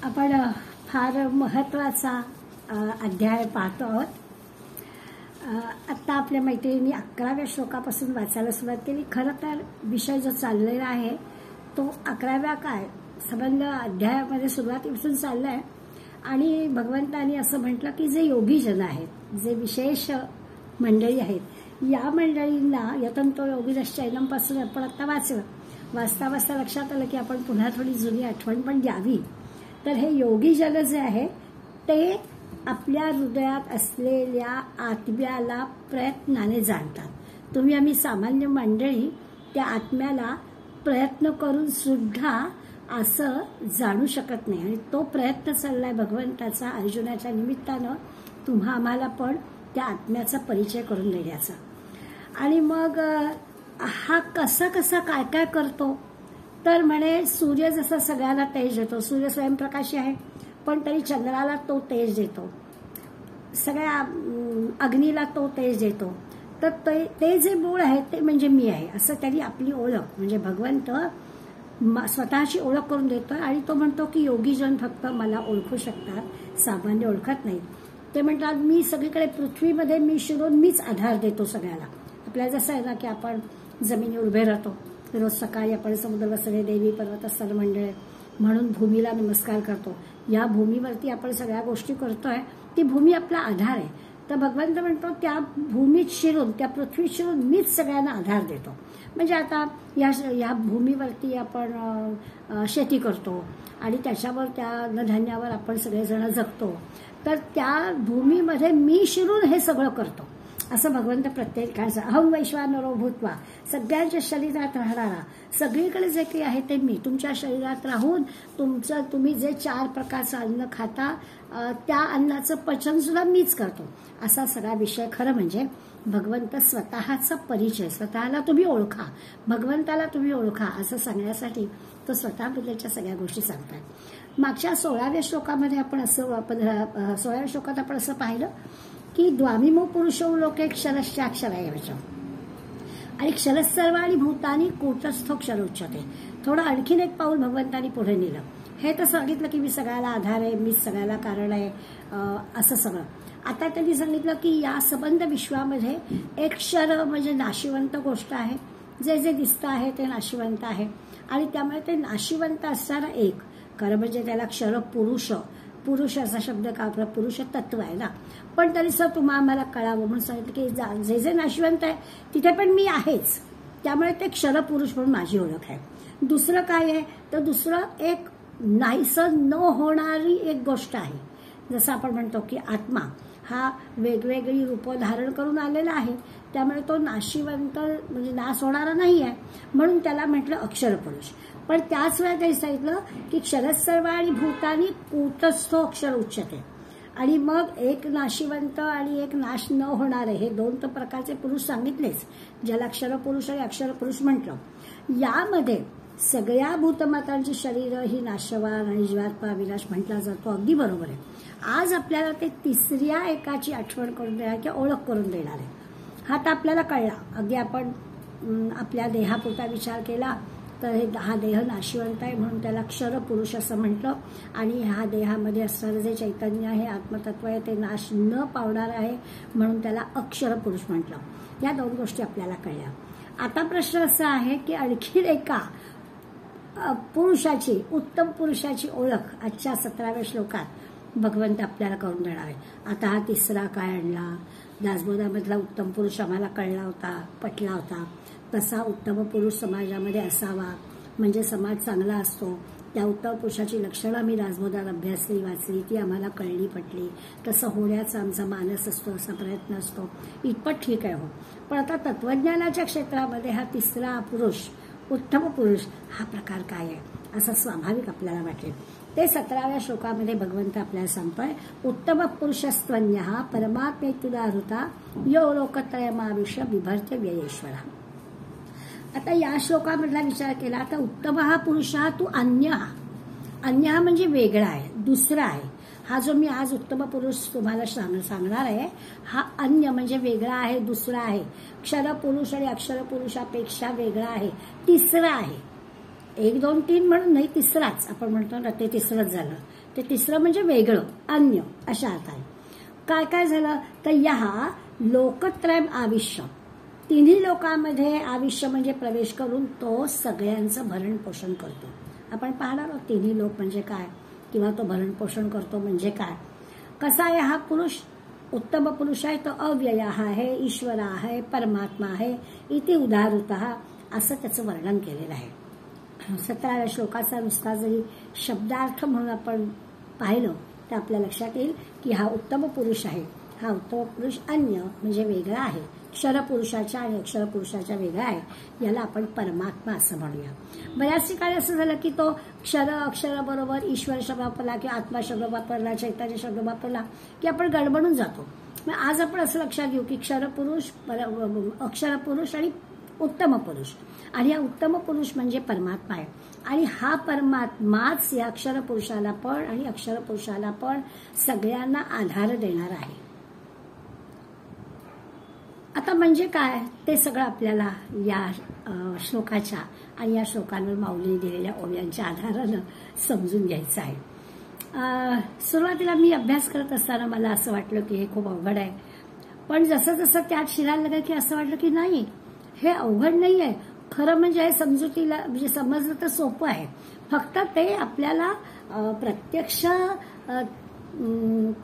आपण फार महत्त्वाचा अध्याय पाहतो आहोत. आत्ता आपल्या मैत्रिणींनी 11व्या श्लोकापासून वाचायला सुरुवात केली. खरं तर विषय जो चाललेला आहे तो 11व्या काय संबंध अध्यायामध्ये सुरुवातीपासून चाललाय. आणि भगवंतांनी असं म्हटलं की जे योगीजन आहेत, जे विशेष मंडळी आहेत, या मंडळींना यतंतो योगिनश्चैनमपासून आपण आता वाचता वाचता लक्षात आलं की आपण पुन्हा थोडी जुनी आठवण पण द्यावी. तर हे योगीजन जे आहे ते आपल्या हृदयात असलेल्या आत्म्याला प्रयत्नाने जाणतात. तुम्ही आम्ही सामान्य मंडळी त्या आत्म्याला प्रयत्न करून सुद्धा असं जाणू शकत नाही. आणि तो प्रयत्न चाललाय भगवंताचा अर्जुनाच्या निमित्तानं तुम्हा आम्हाला पण त्या आत्म्याचा परिचय करून देण्याचा. आणि मग हा कसा कसा काय काय करतो तर म्हणे सूर्य जसा सगळ्याला तेज देतो, सूर्य स्वयंप्रकाशी आहे पण तरी चंद्राला तो तेज देतो, सगळ्या अग्नीला तो तेज देतो. तर ते जे मूळ आहे ते म्हणजे मी आहे असं त्यांनी आपली ओळख म्हणजे भगवंत स्वतःची ओळख करून देतोय. आणि तो म्हणतो की योगीजन फक्त मला ओळखू शकतात, सामान्य ओळखत नाही. ते म्हणतात मी सगळीकडे पृथ्वीमध्ये मी शिरून मीच आधार देतो सगळ्याला. आपल्याला जसं आहे ना की आपण जमिनीवर उभे राहतो, रोज सकाळी आपण समुद्र वसरे देवी पर्वत स्थल मंडळ म्हणून भूमीला नमस्कार करतो. या भूमीवरती आपण सगळ्या गोष्टी करतोय, ती भूमी आपला आधार आहे. तर भगवंत म्हणतो त्या भूमीत शिरून, त्या पृथ्वीत शिरून मीच सगळ्यांना आधार देतो. म्हणजे आता या भूमीवरती आपण शेती करतो आणि त्याच्यावर त्या अन्नधान्यावर आपण सगळेजण जगतो. तर त्या भूमीमध्ये मी शिरून हे सगळं करतो असं भगवंत प्रत्येकाचं. अहं वैश्वानरो भूत्वा, सगळ्यांच्या शरीरात राहणारा, सगळीकडे जे काही आहे ते मी तुमच्या शरीरात राहून तुम्ही जे 4 प्रकारचं अन्न खाता त्या अन्नाचं पचन सुद्धा मीच करतो असा सगळा विषय. खरं म्हणजे भगवंत स्वतःचा परिचय, स्वतःला तुम्ही ओळखा, भगवंताला तुम्ही ओळखा असं सांगण्यासाठी तो स्वतःबद्दलच्या सगळ्या गोष्टी सांगतात. मागच्या 16व्या श्लोकामध्ये आपण 16व्या श्लोकात आपण असं पाहिलं की द्वामिमो पुरुषो लोके क्षरश्चाक्षरयवच आणि क्षरसर्वाणि भूतानि कूटस्थो क्षर उच्यते. थोडं आणखीन एक पाऊल भगवंतानी पुढे नेलं. हे तर सांगितलं की मी सगळ्याला आधार आहे, मी सगळ्याला कारण आहे असं सगळं. आता त्यांनी सांगितलं की या संबंध विश्वामध्ये एक क्षर म्हणजे नाशिवंत गोष्ट आहे. जे जे दिसतं आहे ते नाशिवंत आहे आणि त्यामुळे ते नाशिवंत असणारा एक खरं म्हणजे त्याला क्षर पुरुष असा शब्द का आपला पुरुष तत्व आहे ना. पण तरी सर तुम्हाला आम्हाला कळावं म्हणून सांगितलं की जे जे नाशिवंत आहे तिथे पण मी आहेच. त्यामुळे ते क्षर पुरुष म्हणून माझी ओळख आहे. दुसरं काय आहे तर दुसरं एक नाहीसं न होणारी एक गोष्ट आहे. जसं आपण म्हणतो की आत्मा हा वेगवेगळी रूपं धारण करून आलेला आहे. त्यामुळे तो नाशिवंत म्हणजे नाश होणारा नाही आहे म्हणून त्याला म्हटलं अक्षर पुरुष. पण त्याच वेळेला त्यांनी सांगितलं की क्षरसर्वाणि भूतानि कूटस्थो अक्षर उच्यते. आणि मग एक नाशिवंत आणि एक नाश न होणारे हे 2 प्रकारचे पुरुष सांगितलेच, ज्याला अक्षर पुरुष आणि अक्षर पुरुष म्हटलं. यामध्ये सगळ्या भूतमातांची शरीर ही नाशवान आणि जीवात्मा विनाश म्हटला जातो. अगदी बरोबर आहे. आज आपल्याला ते तिसऱ्या एकाची आठवण करून देणार किंवा ओळख करून देणार आहे. हा तर आपल्याला कळला. अगदी आपण आपल्या देहापुरता विचार केला तर हा देह नाशिवंत आहे म्हणून त्याला क्षर पुरुष असं म्हटलं. आणि हा देहामध्ये असणारं जे चैतन्य आहे, आत्मतत्व आहे, ते नाश न पावणार आहे म्हणून त्याला अक्षर पुरुष म्हटलं. या 2 गोष्टी आपल्याला कळल्या. आता प्रश्न असा आहे की आणखीन एका पुरुषाची, उत्तम पुरुषाची ओळख आजच्या 17व्या श्लोकात भगवंत आपल्याला करून देणार आहे. आता हा तिसरा काय आणला, दासबोधामधला उत्तम पुरुष आम्हाला कळला होता, पटला होता. तसा उत्तम पुरुष समाजामध्ये असावा म्हणजे समाज चांगला असतो. त्या उत्तम पुरुषाची लक्षणं आम्ही दासबोधात अभ्यासली, वाचली, ती आम्हाला कळली, पटली. तसं होण्याचा आमचा मानस असतो, असा प्रयत्न असतो. इतपत ठीक आहे हो. पण आता तत्वज्ञानाच्या क्षेत्रामध्ये हा तिसरा पुरुष, उत्तम पुरुष हा प्रकार काय आहे असं स्वाभाविक आपल्याला वाटेल. ते 17व्या श्लोकामध्ये भगवंत आपल्याला सांगतोय. उत्तम पुरुषस्त्वन्यः परमात्मेत्युदाहृता यो लोकत्रयमाविश्य बिभर्त्य व्ययेश्वर. आता या श्लोकामधला विचार केला आता उत्तम हा पुरुष हा तू अन्य हा म्हणजे वेगळा आहे, दुसरा आहे. हा जो मी आज उत्तम पुरुष तुम्हाला सांगणार आहे हा अन्य म्हणजे वेगळा आहे, दुसरा आहे. क्षर पुरुष आणि अक्षर पुरुषापेक्षा वेगळा आहे, तिसरा आहे. 1, 2, 3 म्हणून नाही, तिसराच आपण म्हणतो ना, ते तिसरंच झालं. ते तिसरं म्हणजे वेगळं, अन्य अशा अर्थाने. काय काय झालं तर या लोकत्रयम आविष्य, तिन्ही लोकांमध्ये आविष्य म्हणजे प्रवेश करून तो सगळ्यांचं भरण पोषण करतो. आपण पाहणार आहोत तिन्ही लोक म्हणजे काय, किंवा तो भरण पोषण करतो म्हणजे काय. कसा आहे हा पुरुष, उत्तम पुरुष आहे, तो अव्यय आहे, ईश्वर आहे, परमात्मा आहे, इति उदाहृतः असं त्याचं वर्णन केलेलं आहे. 17व्या श्लोकाचा नुसता जरी शब्दार्थ म्हणून आपण पाहिलं तर आपल्या लक्षात येईल की हा उत्तम पुरुष आहे. हा उत्तम पुरुष अन्य म्हणजे वेगळा आहे, क्षरपुरुषाच्या आणि अक्षरपुरुषाच्या वेगळा आहे. याला आपण परमात्मा असं म्हणूया. बऱ्याच ठिकाणी असं झालं की तो क्षर अक्षर बरोबर ईश्वर शब्द वापरला किंवा आत्मा शब्द वापरला, चैतन्य शब्द वापरला की आपण गडबडून जातो. मग आज आपण असं लक्षात घेऊ की क्षरपुरुष, अक्षरपुरुष आणि उत्तम पुरुष, आणि हा उत्तम पुरुष म्हणजे परमात्मा आहे. आणि हा परमात्माच या अक्षरपुरुषाला पण आणि अक्षरपुरुषाला पण सगळ्यांना आधार देणार आहे. आता म्हणजे काय ते सगळं आपल्याला या श्लोकाच्या आणि या श्लोकांवर माऊलीने दिलेल्या ओव्यांच्या आधारानं समजून घ्यायचं आहे. सुरुवातीला मी अभ्यास करत असताना मला असं वाटलं की हे खूप अवघड आहे, पण जसं जसं त्यात शिरायला लागलं की असं वाटलं की नाही, हे अवघड नाही आहे. खरं म्हणजे हे समजुतीला म्हणजे समजलं तर सोपं आहे. फक्त ते आपल्याला प्रत्यक्ष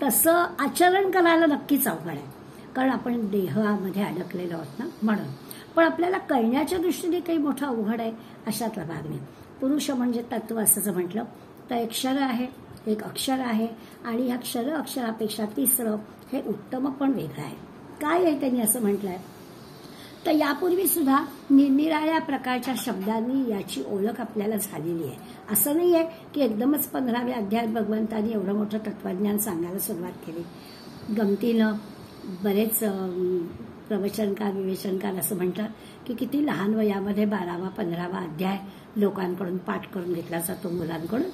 तसं आचरण करायला नक्कीच अवघड आहे, कारण आपण देहामध्ये अडकलेलो आहोत ना म्हणून. पण आपल्याला कळण्याच्या दृष्टीने काही मोठं अवघड आहे अशातला भाग नाही. पुरुष म्हणजे तत्व असं म्हटलं तर एक क्षर आहे, एक अक्षर आहे, आणि ह्या क्षर अक्षरापेक्षा तिसरं हे उत्तम पण वेगळं आहे. काय आहे त्यांनी असं म्हटलंय तर यापूर्वी सुद्धा निरनिराळ्या प्रकारच्या शब्दांनी याची ओळख आपल्याला झालेली आहे. असं नाही आहे की एकदमच 15व्या अध्यायात भगवंतांनी एवढं मोठं तत्वज्ञान सांगायला सुरुवात केली. गमतीनं बरेच प्रवचनकार विवेचनकार असं म्हणतात की किती लहान वयामध्ये 12वा 15वा अध्याय लोकांकडून पाठ करून घेतला जातो मुलांकडून.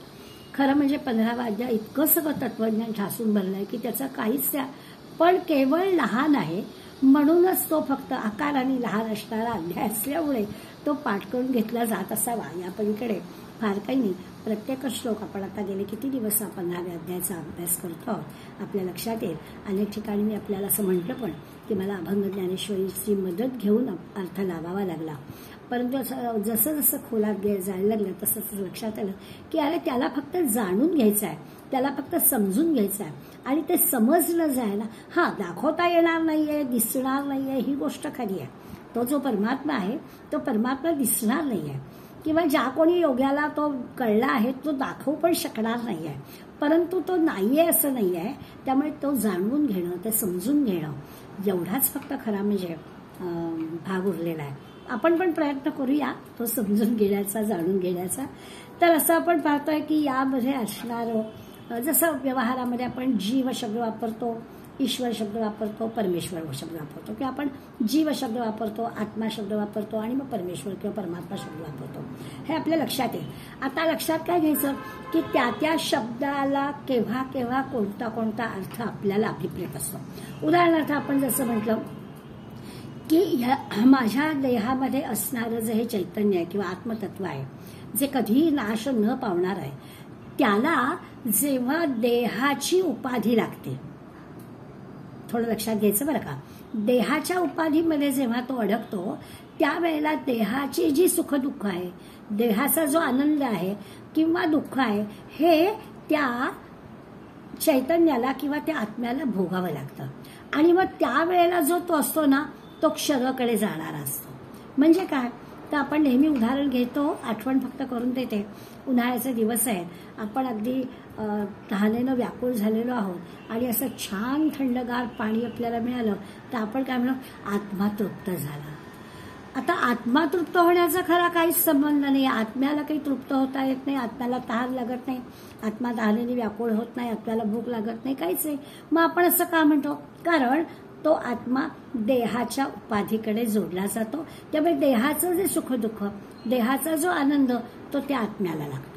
खरं म्हणजे 15वा अध्याय इतकं सगळं तत्वज्ञान ठासून भरलंय की त्याचा काहीच त्या, पण केवळ लहान आहे म्हणूनच तो फक्त आकाराने लहान असणारा अध्याय असल्यामुळे तो पाठ करून घेतला जात असावा. या पलीकडे फार काही नाही. प्रत्येक श्लोक आपण आता गेले किती दिवस आपण 15व्या अध्यायाचा अभ्यास करतो आहोत, आपल्या लक्षात येईल. अनेक ठिकाणी मी आपल्याला असं म्हटलं पण की मला अभंग ज्ञानेश्वरीची मदत घेऊन अर्थ लावावा लागला, परंतु जसं जसं खोलात जायला लागलं तसं तसं लक्षात आलं की अरे त्याला फक्त जाणून घ्यायचं आहे, त्याला फक्त समजून घ्यायचं आहे. आणि ते समजलं जायला दाखवता येणार नाहीये, दिसणार नाहीये, ही गोष्ट खरी आहे. तो जो परमात्मा आहे तो परमात्मा दिसणार नाहीये, किंवा ज्या कोणी योग्याला तो कळला आहे तो दाखवू पण शकणार नाहीये, परंतु तो नाहीये असं नाही आहे. त्यामुळे तो जाणून घेणं, ते समजून घेणं एवढाच फक्त खरा म्हणजे भाग उरलेला आहे. आपण पण प्रयत्न करूया तो समजून घेण्याचा, जाणून घेण्याचा. तर असं आपण पाहतोय की यामध्ये असणारं जसं व्यवहारामध्ये आपण जीव शब्द वापरतो, ईश्वर शब्द वापरतो, परमेश्वर शब्द वापरतो, किंवा आपण जीव शब्द वापरतो, आत्मा शब्द वापरतो आणि मग परमेश्वर किंवा परमात्मा शब्द वापरतो. हे आपल्या लक्षात येईल. आता लक्षात काय घ्यायचं की त्या त्या शब्दाला केव्हा केव्हा कोणता कोणता अर्थ आपल्याला अभिप्रेत असतो. उदाहरणार्थ आपण जसं म्हटलं की माझ्या देहामध्ये असणारं जे हे चैतन्य आहे किंवा आत्मतत्व आहे, जे कधीही नाश न पावणार आहे, त्याला जेव्हा देहाची उपाधी लागते, थोडं लक्षात घ्यायचं बरं का, देहाच्या उपाधीमध्ये जेव्हा तो अडकतो त्यावेळेला देहाची जी सुखदुःख आहे, देहाचा जो आनंद आहे किंवा दुःख आहे, हे त्या चैतन्याला किंवा त्या आत्म्याला भोगावं लागतं. आणि मग त्यावेळेला जो तो असतो ना तो क्षराकडे जाणारा असतो. म्हणजे काय तर आपण नेहमी उदाहरण घेतो, आठवण फक्त करून देते. उन्हाळ्याचे दिवस आहेत, आपण अगदी तहानेनं व्याकुळ झालेलो आहोत आणि असं छान थंडगार पाणी आपल्याला मिळालं तर आपण काय म्हणू, आत्मा तृप्त झाला. आता आत्मा तृप्त होण्याचा खरा काहीच संबंध नाही. आत्म्याला काही तृप्त होता येत नाही, आत्म्याला तहान लागत नाही, आत्मा तहानेने व्याकुळ होत नाही, आत्म्याला भूक लागत नाही, काहीच नाही. मग आपण असं का म्हणतो, कारण तो आत्मा देहाच्या उपाधीकडे जोडला जातो. त्यामुळे देहाचं जे सुखदुःख, देहाचा जो आनंद तो त्या आत्म्याला लागतो.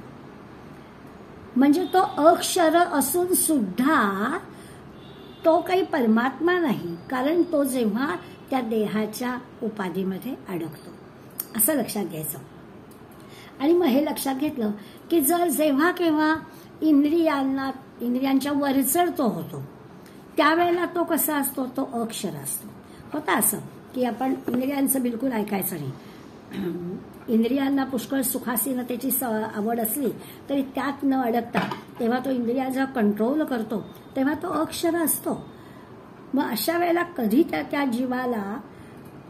म्हणजे तो अक्षर असून सुद्धा तो काही परमात्मा नाही, कारण तो जेव्हा त्या देहाच्या उपाधीमध्ये अडकतो, असं लक्षात घ्यायचं. आणि मग हे लक्षात घेतलं की जेव्हा केव्हा इंद्रियांच्या वरचढ तो होतो, त्यावेळेला तो कसा असतो, तो अक्षर असतो. होता असं की आपण इंद्रियांचं बिलकुल ऐकायचं नाही. इंद्रियांना पुष्कळ सुखासीनतेची आवड असली तरी त्यात न अडकता तेव्हा तो इंद्रियाचा कंट्रोल करतो, तेव्हा तो अक्षर असतो. मग अशा वेळेला कधी त्या जीवाला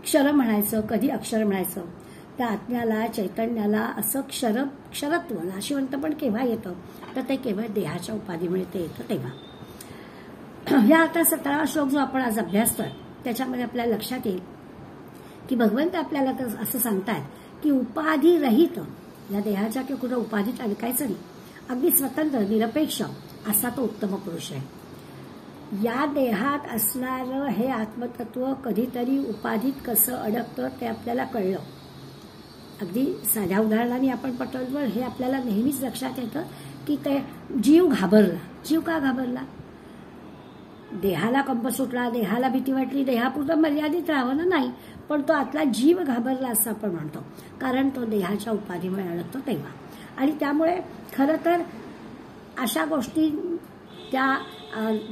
क्षर म्हणायचं, कधी अक्षर म्हणायचं. त्या आत्म्याला, चैतन्याला असं क्षरत्व, नाशिवंत पण केव्हा येतं, तर ते केवळ देहाच्या उपाधीमुळे ते येतं तेव्हा. ह्या आता 17वा श्लोक जो आपण आज अभ्यासतोय त्याच्यामध्ये आपल्याला लक्षात येईल की भगवंत आपल्याला असं सांगतात की उपाधी रहित, या देहाच्या किंवा कुठं उपाधीत अडकायचं नाही, अगदी स्वतंत्र निरपेक्ष असा तो उत्तम पुरुष आहे. या देहात असणारं हे आत्मतत्व कधीतरी उपाधीत कसं अडकतं ते आपल्याला कळलं. अगदी साध्या उदाहरणाने आपण पटवलं हे आपल्याला नेहमीच लक्षात येतं की ते जीव घाबरला. जीव का घाबरला? देहाला कंप सुटला, देहाला भीती वाटली, देहापुरतं मर्यादित राहावं ना, नाही, पण तो आतला जीव घाबरला असं आपण म्हणतो, कारण तो देहाच्या उपाधीमुळे अडकतो तेव्हा. आणि त्यामुळे खरं तर अशा गोष्टी त्या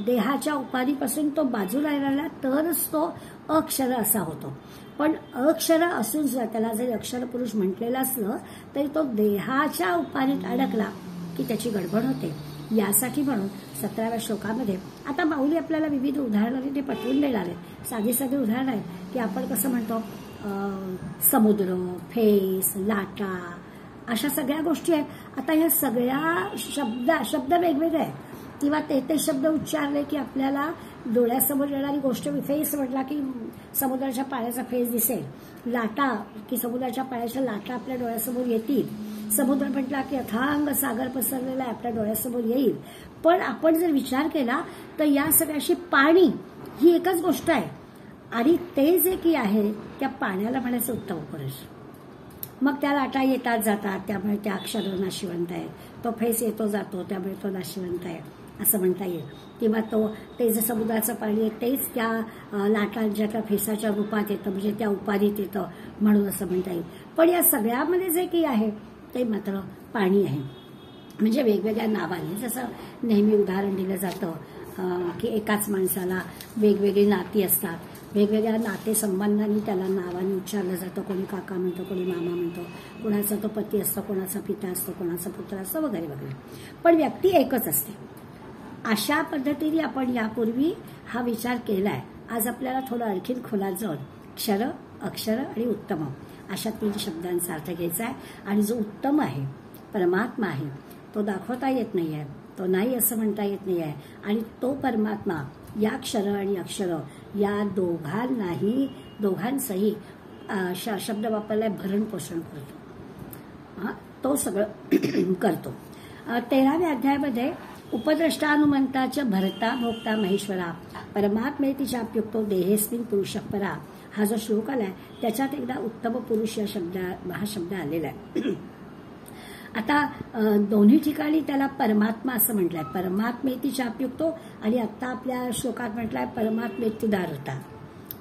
देहाच्या उपाधीपासून तो बाजूला राहिला तरच तो अक्षर असा होतो. पण अक्षर असून सुद्धा त्याला जरी अक्षर पुरुष म्हटलेलं असलं तरी तो देहाच्या उपाधीत अडकला की त्याची गडबड होते. यासाठी म्हणून 17व्या श्लोकामध्ये आता माऊली आपल्याला विविध उदाहरणाने ते पटवून देणार आहे. साधी साधी उदाहरण आहे की आपण कसं म्हणतो समुद्र, फेस, लाटा, अशा सगळ्या गोष्टी आहेत. आता ह्या सगळ्या शब्द वेगवेगळे आहेत किंवा ते शब्द उच्चारले की आपल्याला डोळ्यासमोर येणारी गोष्ट, फेस म्हटला की समुद्राच्या पाण्याचा फेस दिसेल, लाटा की समुद्राच्या पाण्याच्या लाटा आपल्या डोळ्यासमोर येतील, समुद्र म्हटला की अथांग सागर पसरलेला आहे आपल्या डोळ्यासमोर येईल. पण आपण जर विचार केला तर या सगळ्याशी पाणी ही एकच गोष्ट आहे आणि ते जे की आहे त्या पाण्याला म्हणायचं उत्तम पुरुष. मग त्या लाटा येतात जातात त्यामुळे त्या अक्षर नाशिवंत आहे, तो फेस येतो जातो त्यामुळे तो नाशिवंत आहे असं म्हणता येईल. किंवा ते जे समुद्राचं पाणी आहे तेच त्या लाटांच्या त्या फेसाच्या रूपात येतं, म्हणजे त्या उपाधीत येतं म्हणून असं म्हणता येईल. पण या सगळ्यामध्ये जे काही आहे ते मात्र पाणी आहे. म्हणजे वेगवेगळ्या नावाने, जसं नेहमी उदाहरण दिलं जातं की एकाच माणसाला वेगवेगळी नाती असतात, वेगवेगळ्या नातेसंबंधांनी त्याला नावाने उच्चारलं जातं. कोणी काका म्हणतो, कोणी मामा म्हणतो, कोणाचा तो पती असतो, कोणाचा पिता असतो, कोणाचा पुत्र असतो वगैरे वगैरे, पण व्यक्ती एकच असते. अशा पद्धतीने आपण यापूर्वी हा विचार केलाय. आज आपल्याला थोडं आणखीन खोलात जाऊन क्षर, अक्षर आणि उत्तम अशा 3 शब्दांचा अर्थ घ्यायचा आहे. आणि जो उत्तम आहे, परमात्मा आहे, तो दाखवता येत नाही आहे, तो नाही असं म्हणता येत नाही आहे. आणि तो परमात्मा या क्षर आणि अक्षर या दोघांचंही शब्द वापरलाय भरण पोषण करतो, तो सगळं करतो. 13व्या अध्यायामध्ये उपद्रष्टानुमंताच्या भरता भोक्ता महेश्वरा परमात्मेति चाप्युक्तो देहेस्मिन पुरुषः परा, हा जो श्लोक आलाय त्याच्यात एकदा उत्तम पुरुष हा शब्द आलेला आहे. आता दोन्ही ठिकाणी त्याला परमात्मा असं म्हटलंय, परमात्मेति चाप्युक्तो, आणि आता आपल्या श्लोकात म्हटलंय परमात्मेत्युदारता.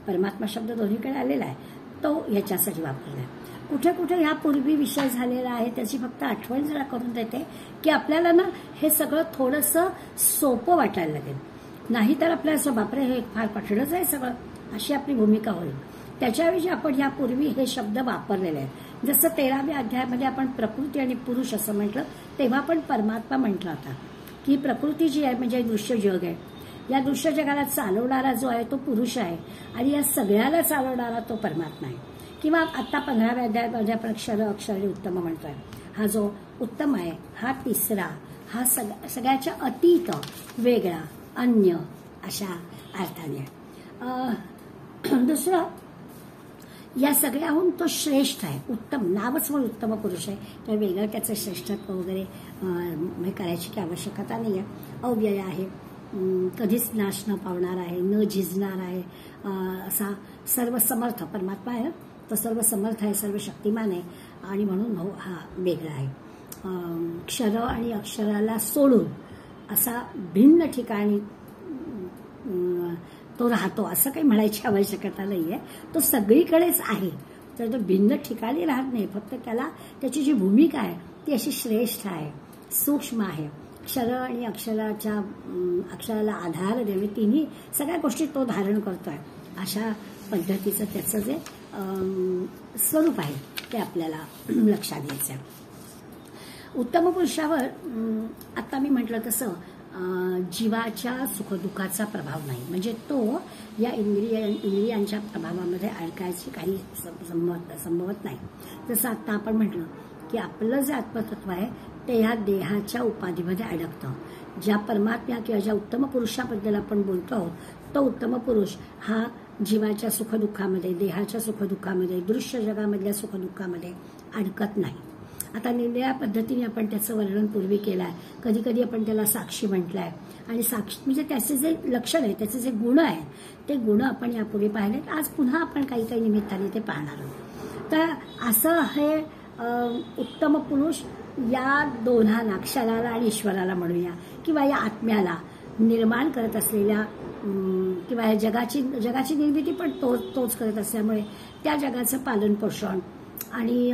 परमात्मा शब्द दोन्हीकडे आलेला आहे, तो ह्याच्यासाठी वापरलाय. कुठे कुठे ह्यापूर्वी विषय झालेला आहे त्याची फक्त आठवण जरा करून देते की आपल्याला ना हे सगळं थोडंसं सोपं वाटायला लागेल, नाहीतर आपल्याला बापरे हे फार कठीणच आहे सगळं अशी आपली भूमिका होईल. त्याच्याऐवजी आपण यापूर्वी हे शब्द वापरलेले आहेत. जसं 13व्या अध्यायामध्ये आपण प्रकृती आणि पुरुष असं म्हटलं तेव्हा पण परमात्मा म्हटला होता की प्रकृती जी आहे म्हणजे दृश्य जग आहे, या दृश्य जगाला चालवणारा जो आहे तो पुरुष आहे आणि या सगळ्याला चालवणारा तो परमात्मा आहे. किंवा आता 15व्या अध्यायामध्ये आपण क्षर, अक्षर आणि उत्तम म्हणतोय. हा जो उत्तम आहे हा तिसरा, हा सगळ्याच्या अतीत, वेगळा, अन्य अशा अर्थाने. दुसरं, या सगळ्याहून तो श्रेष्ठ आहे, उत्तम, नावच म्हणून उत्तम पुरुष आहे, तर वेगळं त्याचं श्रेष्ठत्व वगैरे करायची काही आवश्यकता नाही आहे. अव्यय आहे, कधीच नाश न पावणार आहे, न झिजणार आहे, असा सर्वसमर्थ परमात्मा आहे. तो सर्व समर्थ आहे, सर्व शक्तिमान आहे आणि म्हणून हा वेगळा आहे. क्षर आणि अक्षराला सोडून असा भिन्न ठिकाणी तो राहतो असं काही म्हणायची आवश्यकता नाहीये. तो सगळीकडेच आहे तर तो भिन्न ठिकाणी राहत नाही. फक्त त्याला त्याची जी भूमिका आहे ती अशी श्रेष्ठ आहे, सूक्ष्म आहे. क्षर आणि अक्षराला आधार देणे, तिन्ही सगळ्या गोष्टी तो धारण करतोय. अशा पद्धतीचं त्याचं जे स्वरूप आहे ते आपल्याला लक्षात घ्यायचं आहे. उत्तम पुरुषावर आता मी म्हटलं तसं जीवाच्या सुखदुःखाचा प्रभाव नाही. म्हणजे तो या इंद्रियांच्या प्रभावामध्ये अडकायची काही संभवत नाही. जसं आता आपण म्हटलं की आपलं जे आत्मतत्व आहे ते ह्या देहाच्या उपाधीमध्ये अडकतं. ज्या परमात्म्या किंवा ज्या उत्तम पुरुषाबद्दल आपण बोलतो आहोत तो उत्तम पुरुष हा जीवाच्या सुखदुःखामध्ये, देहाच्या सुखदुःखामध्ये, दृश्य जगामधल्या सुखदुःखामध्ये अडकत नाही. आता निरनिराळ्या पद्धतीने आपण त्याचं वर्णन पूर्वी केलं आहे. कधी कधी आपण त्याला साक्षी म्हटलंय. आणि साक्षी म्हणजे त्याचे जे लक्षण आहे, त्याचे जे गुण आहेत ते गुण आपण यापूर्वी पाहिलेत. आज पुन्हा आपण काही काही निमित्ताने ते पाहणार आहोत. तर असं हे उत्तम पुरुष या दोन्हांना, क्षराला आणि ईश्वराला म्हणूया, किंवा या आत्म्याला निर्माण करत असलेल्या किंवा जगाची निर्मिती पण तोच करत असल्यामुळे त्या जगाचं पालन पोषण आणि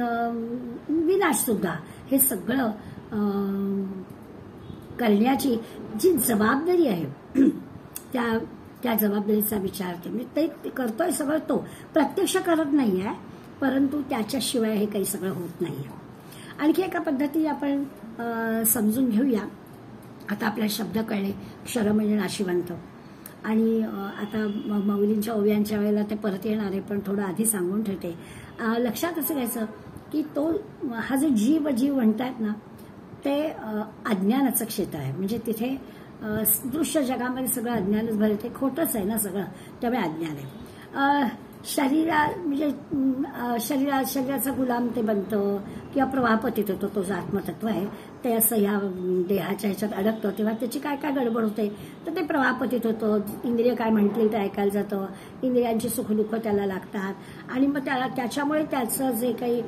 विनाश सुद्धा हे सगळं करण्याची जी जबाबदारी आहे त्या जबाबदारीचा विचार म्हणजे ते करतोय सगळं. तो प्रत्यक्ष करत नाही आहे, परंतु त्याच्याशिवाय हे काही सगळं होत नाही आहे. आणखी एका पद्धती आपण समजून घेऊया. आता आपल्याला शब्द कळले, क्षर म्हणजे नाशिवंत. आणि आता माऊलींच्या ओव्यांच्या वेळेला ते परत येणार आहे, पण थोडं आधी सांगून ठेवते. लक्षात असं घ्यायचं की तो हा जो जीव म्हणतायत ना ते अज्ञानाचं क्षेत्र आहे. म्हणजे तिथे दृश्य जगामध्ये सगळं अज्ञानच भरलं. ते खोटंच आहे ना सगळं, त्यामुळे अज्ञान आहे. शरीराचा गुलाम ते बनतं किंवा प्रवाहपतीत होतो. तो जो आत्मतत्व आहे ते असं ह्या देहाच्या ह्याच्यात अडकतं, तेव्हा त्याची काय काय गडबड होते तर ते प्रवाहपतीत होतं. इंद्रिय काय म्हणतील ते ऐकायला जातं, इंद्रियांची सुखदुःख त्याला लागतात. आणि मग त्याच्यामुळे त्याचं जे काही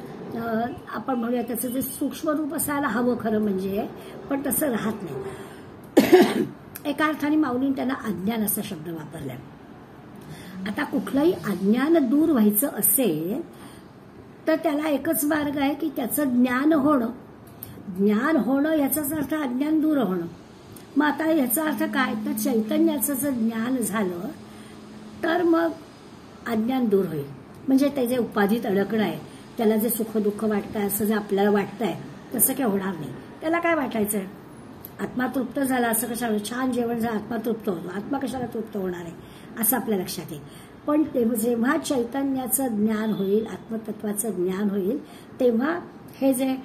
आपण म्हणूया त्याचं जे सूक्ष्म रूप असायला हवं खरं म्हणजे, पण तसं राहत नाही. एका अर्थाने माऊलींनी त्यांना अज्ञान असा शब्द वापरलाय. आता कुठलंही अज्ञान दूर व्हायचं असेल तर त्याला एकच मार्ग आहे की त्याचं ज्ञान होणं. ज्ञान होणं याचाच अर्थ अज्ञान दूर होणं. मग आता याचा अर्थ काय, तर चैतन्याचं जर ज्ञान झालं तर मग अज्ञान दूर होईल. म्हणजे त्याचे उपाधीत अडकणं आहे, त्याला जे सुख दुःख वाटतंय असं जे आपल्याला वाटतंय तसं काही होणार नाही. त्याला काय वाटायचंय, आत्मा तृप्त झाला असं कशाला, छान जेवण झालं आत्मा तृप्त होतो, आत्मा कशाला तृप्त होणार आहे असं आपल्या लक्षात येईल. पण जेव्हा चैतन्याचं ज्ञान होईल, आत्मतत्वाचं ज्ञान होईल, तेव्हा हे जे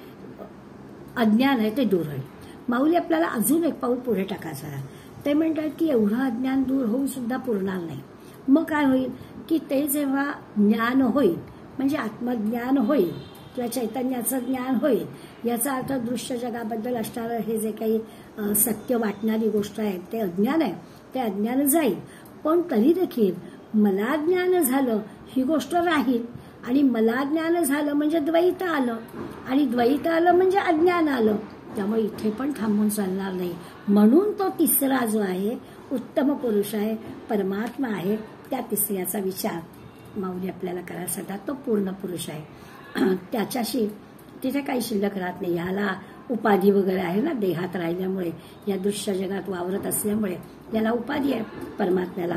अज्ञान आहे ते दूर होईल. माऊली आपल्याला अजून एक पाऊल पुढे टाकायचं आहे. ते म्हणतात की एवढं अज्ञान दूर होऊन सुद्धा पुरणार नाही. मग काय होईल की ते जेव्हा ज्ञान होईल म्हणजे आत्मज्ञान होईल किंवा चैतन्याचं ज्ञान होईल, याचा अर्थ दृश्य जगाबद्दल असणारं हे जे काही सत्य वाटणारी गोष्ट आहे ते अज्ञान आहे, ते अज्ञान जाईल. पण तरी देखील मला ज्ञान झालं ही गोष्ट राहील. आणि मला ज्ञान झालं म्हणजे द्वैत आलं, आणि द्वैत आलं म्हणजे अज्ञान आलं. त्यामुळे इथे पण थांबून चालणार नाही. म्हणून तो तिसरा जो आहे उत्तम पुरुष आहे, परमात्मा आहे, त्या तिसऱ्याचा विचार माऊली आपल्याला करायला सांगतात. तो पूर्ण पुरुष आहे. त्याच्याशी तिथे काही शिल्लक राहत नाही. ह्याला उपाधी वगैरे आहे ना, देहात राहिल्यामुळे, या दृश्य जगात वावरत असल्यामुळे याला उपाधी आहे. परमात्म्याला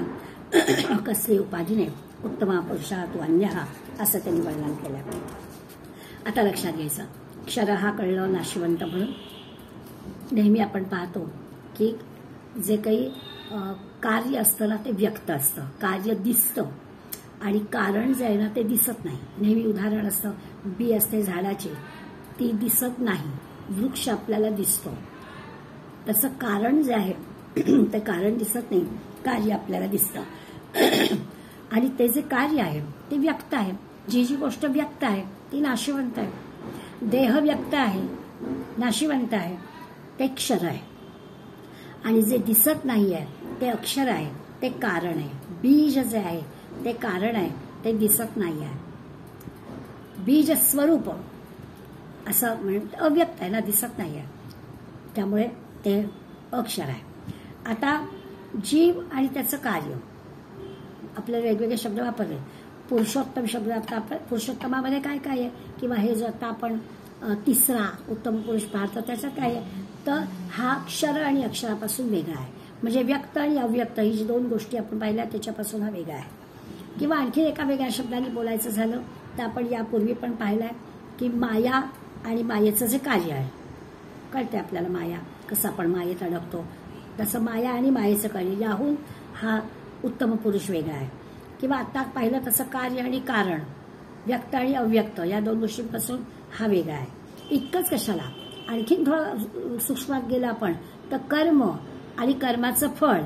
कसली उपाधी नाही. उत्तम पुरुषा तू अन्य हा असं त्यांनी वर्णन केलं. आता लक्षात घ्यायचं, क्षर हा कळलं नाशिवंत म्हणून. नेहमी आपण पाहतो की जे काही कार्य असतं ना ते व्यक्त असतं, कार्य दिसतं, आणि कारण जे आहे ना ते दिसत नाही. नेहमी उदाहरण असतं, बी असते झाडाची, ती दिसत नाही, वृक्ष आपल्याला दिसतो. तसं कारण जे आहे ते कारण दिसत नाही, कार्य आपल्याला दिसतं. आणि ते जे कार्य आहे ते व्यक्त आहे. जी गोष्ट व्यक्त आहे ती नाशिवंत आहे. देह व्यक्त आहे, नाशिवंत आहे, ते क्षर आहे. आणि जे दिसत नाही आहे ते अक्षर आहे, ते कारण आहे. बीज जे आहे ते कारण आहे, ते दिसत नाही आहे. बीज स्वरूप असं म्हणजे अव्यक्त आहे ना, दिसत नाही आहे, त्यामुळे ते अक्षर आहे. आता जीव आणि त्याचं कार्य आपल्याला वेगवेगळे शब्द वापरले, पुरुषोत्तम शब्द आता आपण पुरुषोत्तमामध्ये काय काय आहे किंवा हे जो आता आपण तिसरा उत्तम पुरुष पाहतो त्याच्यात काय आहे तर हा अक्षर आणि अक्षरापासून वेगळा आहे. म्हणजे व्यक्त आणि अव्यक्त ही जी दोन गोष्टी आपण पाहिल्या त्याच्यापासून हा वेगळा आहे. किंवा आणखी एका वेगळ्या शब्दाने बोलायचं झालं तर आपण यापूर्वी पण पाहिलंय की माया आणि मायेचं जे कार्य आहे कळते आपल्याला माया कसं आपण मायेत अडकतो तसं माया आणि मायेचं कार्य याहून हा उत्तम पुरुष वेगळा आहे. किंवा आता पाहिलं तसं कार्य आणि कारण व्यक्त आणि अव्यक्त या दोन गोष्टींपासून हा वेगळा आहे. इतकंच कशाला आणखीन थोडं सूक्ष्मात गेलं आपण तर कर्म आणि कर्माचं फळ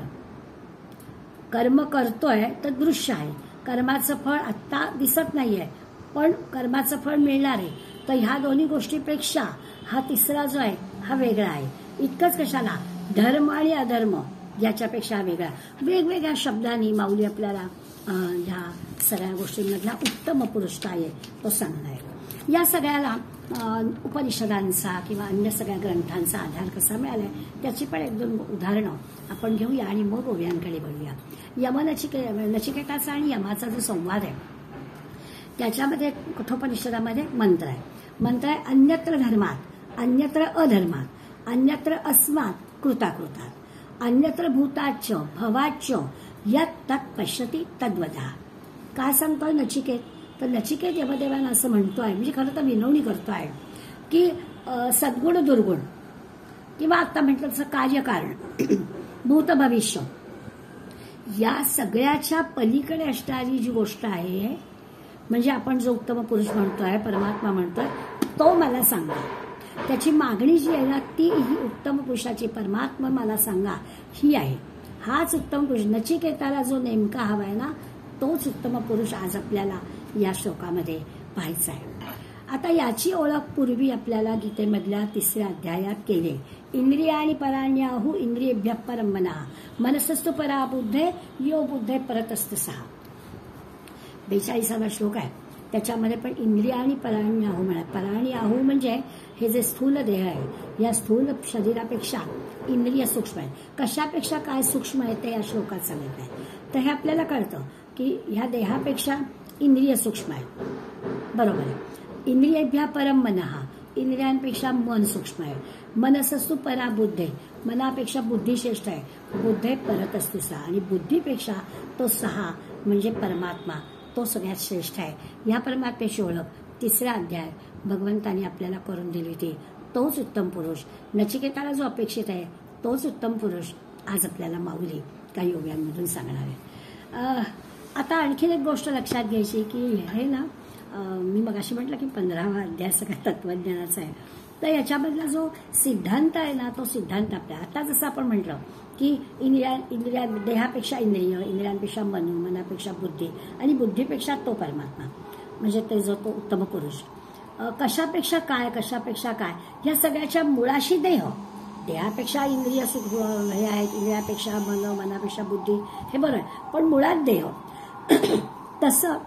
कर्म करतोय तर दृश्य आहे कर्माचं फळ आत्ता दिसत नाहीये पण कर्माचं फळ मिळणार आहे तर ह्या दोन्ही गोष्टीपेक्षा हा तिसरा जो आहे हा वेगळा आहे. इतकंच कशाला धर्म आणि अधर्म याच्यापेक्षा वेगळा वेगवेगळ्या शब्दांनी माऊली आपल्याला ह्या सगळ्या गोष्टींमधला उत्तम पुरुष काय आहे तो सांगणार आहे. या सगळ्याला उपनिषदांचा किंवा अन्य सगळ्या ग्रंथांचा आधार कसा मिळालाय त्याची पण एक दोन उदाहरणं आपण घेऊया आणि मग ओव्यांकडे वळूया. नचिकेताचा आणि यमाचा जो संवाद आहे त्याच्यामध्ये कठोपनिषदामध्ये मंत्र आहे. मंत्र आहे अन्यत्र धर्मात अन्यत्र अधर्मात अन्यत्र अस्मात् कृताकृतात अन्यत्र भूताच्च भवाच्च यत् तत् पश्यति तद्वदा. काय सांगतोय नचिकेत तर नचिकेत यमदेवांना असं म्हणतोय म्हणजे खरं तर विनवणी करतोय की सद्गुण दुर्गुण किंवा आता म्हटलं तसं कार्यकारण भूत भविष्य या सगळ्याच्या पलीकडे असणारी जी गोष्ट आहे म्हणजे आपण जो उत्तम पुरुष म्हणतोय परमात्मा म्हणतोय तो मला सांगा. त्याची मागणी जी आहे ना ती ही उत्तम पुरुषाची परमात्मा मला सांगा ही आहे. हाच उत्तम पुरुष नचिकेताला जो नेमका हवाय ना तोच उत्तम पुरुष आज आपल्याला या श्लोकामध्ये पाहायचा आहे. आता याची ओळख पूर्वी आपल्याला गीतेमधल्या 3ऱ्या अध्यायात केली. इंद्रियाणि पराण्याहु इंद्रियेभ्य परम मनः मनसस्तु परा बुद्धे यो बुद्धे परतस्तु सहा. 42वा श्लोक आहे त्याच्यामध्ये पण इंद्रिया आणि पराण्याहु म्हणा. पराण्याहु म्हणजे हे जे स्थूल देह आहे या स्थूल शरीरापेक्षा इंद्रिय सूक्ष्म आहे. कशापेक्षा काय सूक्ष्म आहे ते या श्लोकात सांगितलं आहे. तर हे आपल्याला कळतं की ह्या देहापेक्षा इंद्रिय सूक्ष्म आहे बरोबर आहे. इंद्रियेभ्य परम मनः इंद्रियांपेक्षा मन सूक्ष्म आहे. मनसस्तु परा बुद्धे मनापेक्षा बुद्धी श्रेष्ठ आहे. बुद्धे परत असतो सहा आणि बुद्धीपेक्षा तो सहा म्हणजे परमात्मा तो सगळ्यात श्रेष्ठ आहे. या परमात्म्याची ओळख 3रा अध्याय भगवंतांनी आपल्याला करून दिली होती. तोच उत्तम पुरुष नचिकेताला जो अपेक्षित आहे तोच उत्तम पुरुष आज आपल्याला माऊली काही योग्यांमधून सांगणार आहे. आता आणखीन एक गोष्ट लक्षात घ्यायची की हे ना मी मगाशी म्हटलं की 15वा अध्याय सगळ्या तत्वज्ञानाचा आहे. तर याच्यामधला जो सिद्धांत आहे ना तो सिद्धांत आपल्या आता जसं आपण म्हटलं की इंद्रिया देहापेक्षा इंद्रिय इंद्रियांपेक्षा मन मनापेक्षा बुद्धी आणि बुद्धीपेक्षा तो परमात्मा म्हणजे ते जो तो उत्तम पुरुष. कशापेक्षा काय या सगळ्याच्या मुळाशी देहापेक्षा इंद्रिय हे आहेत इंद्रियापेक्षा मन मनापेक्षा बुद्धी हे बरं आहे पण मुळात देह. तसं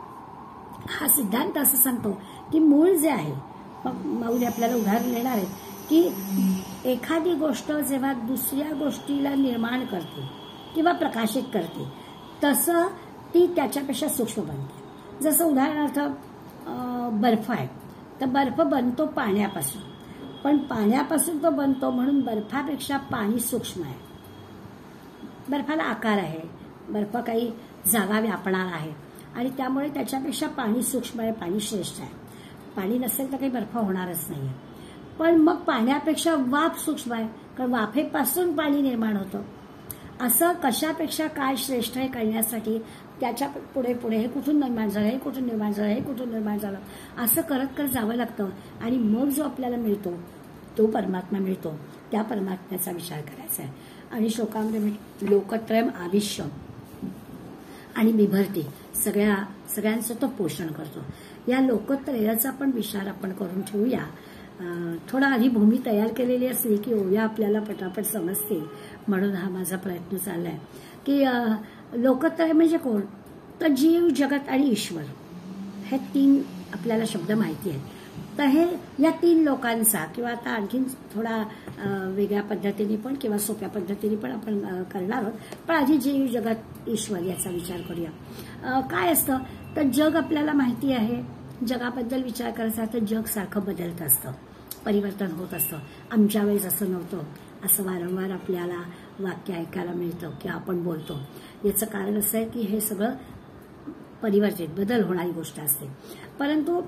हा सिद्धांत असं सांगतो की मूळ जे आहे माऊली आपल्याला उदाहरण देणार आहे की एखादी गोष्ट जेव्हा दुसऱ्या गोष्टीला निर्माण करते किंवा प्रकाशित करते तसं ती त्याच्यापेक्षा सूक्ष्म बनते. जसं उदाहरणार्थ बर्फ आहे तर बर्फ बनतो पाण्यापासून पण पाण्यापासून तो बनतो म्हणून बर्फापेक्षा पाणी सूक्ष्म आहे. बर्फाला आकार आहे बर्फ काही जागा व्यापणार आहे आणि त्यामुळे त्याच्यापेक्षा पाणी सूक्ष्म आहे पाणी श्रेष्ठ आहे. पाणी नसेल तर काही बर्फ होणारच नाही. पण मग पाण्यापेक्षा वाफ सूक्ष्म आहे कारण वाफेपासून पाणी निर्माण होतं. असं कशापेक्षा काय श्रेष्ठ आहे कळण्यासाठी त्याच्या पुढे हे कुठून निर्माण झालं हे कुठून निर्माण झालं हे कुठून निर्माण झालं असं करत जावं लागतं आणि मग जो आपल्याला मिळतो तो परमात्मा मिळतो. त्या परमात्म्याचा विचार करायचा आहे. आणि श्लोकामध्ये लोकत्रयम आविष्य आणि बिभरती सगळ्यांचं तो पोषण करतो. या लोकत्रयाचा पण विचार आपण करून ठेवूया. थोडा आधी भूमी तयार केलेली असली की ओव्या आपल्याला पटापट समजतील म्हणून हा माझा प्रयत्न चाललाय की लोकत्रय म्हणजे कोण तर जीव जगत आणि ईश्वर हे 3 आपल्याला शब्द माहिती आहेत. तर हे या 3 लोकांचा किंवा आता आणखीन थोडा वेगळ्या पद्धतीने पण किंवा सोप्या पद्धतीने पण आपण करणार आहोत. पण आधी जीव जगत ईश्वर याचा विचार करूया. काय असतं तर जग आपल्याला माहिती आहे, जगाबद्दल विचार करायचा तर जग सारखं बदलत असतं, परिवर्तन होत असतं. आमच्या वेळेस असं नव्हतं, असं वारंवार आपल्याला वाक्य ऐकायला मिळतं की आपण बोलतो. याचं कारण असं आहे की हे सगळं परिवर्तित, बदल होणारी गोष्ट असते. परंतु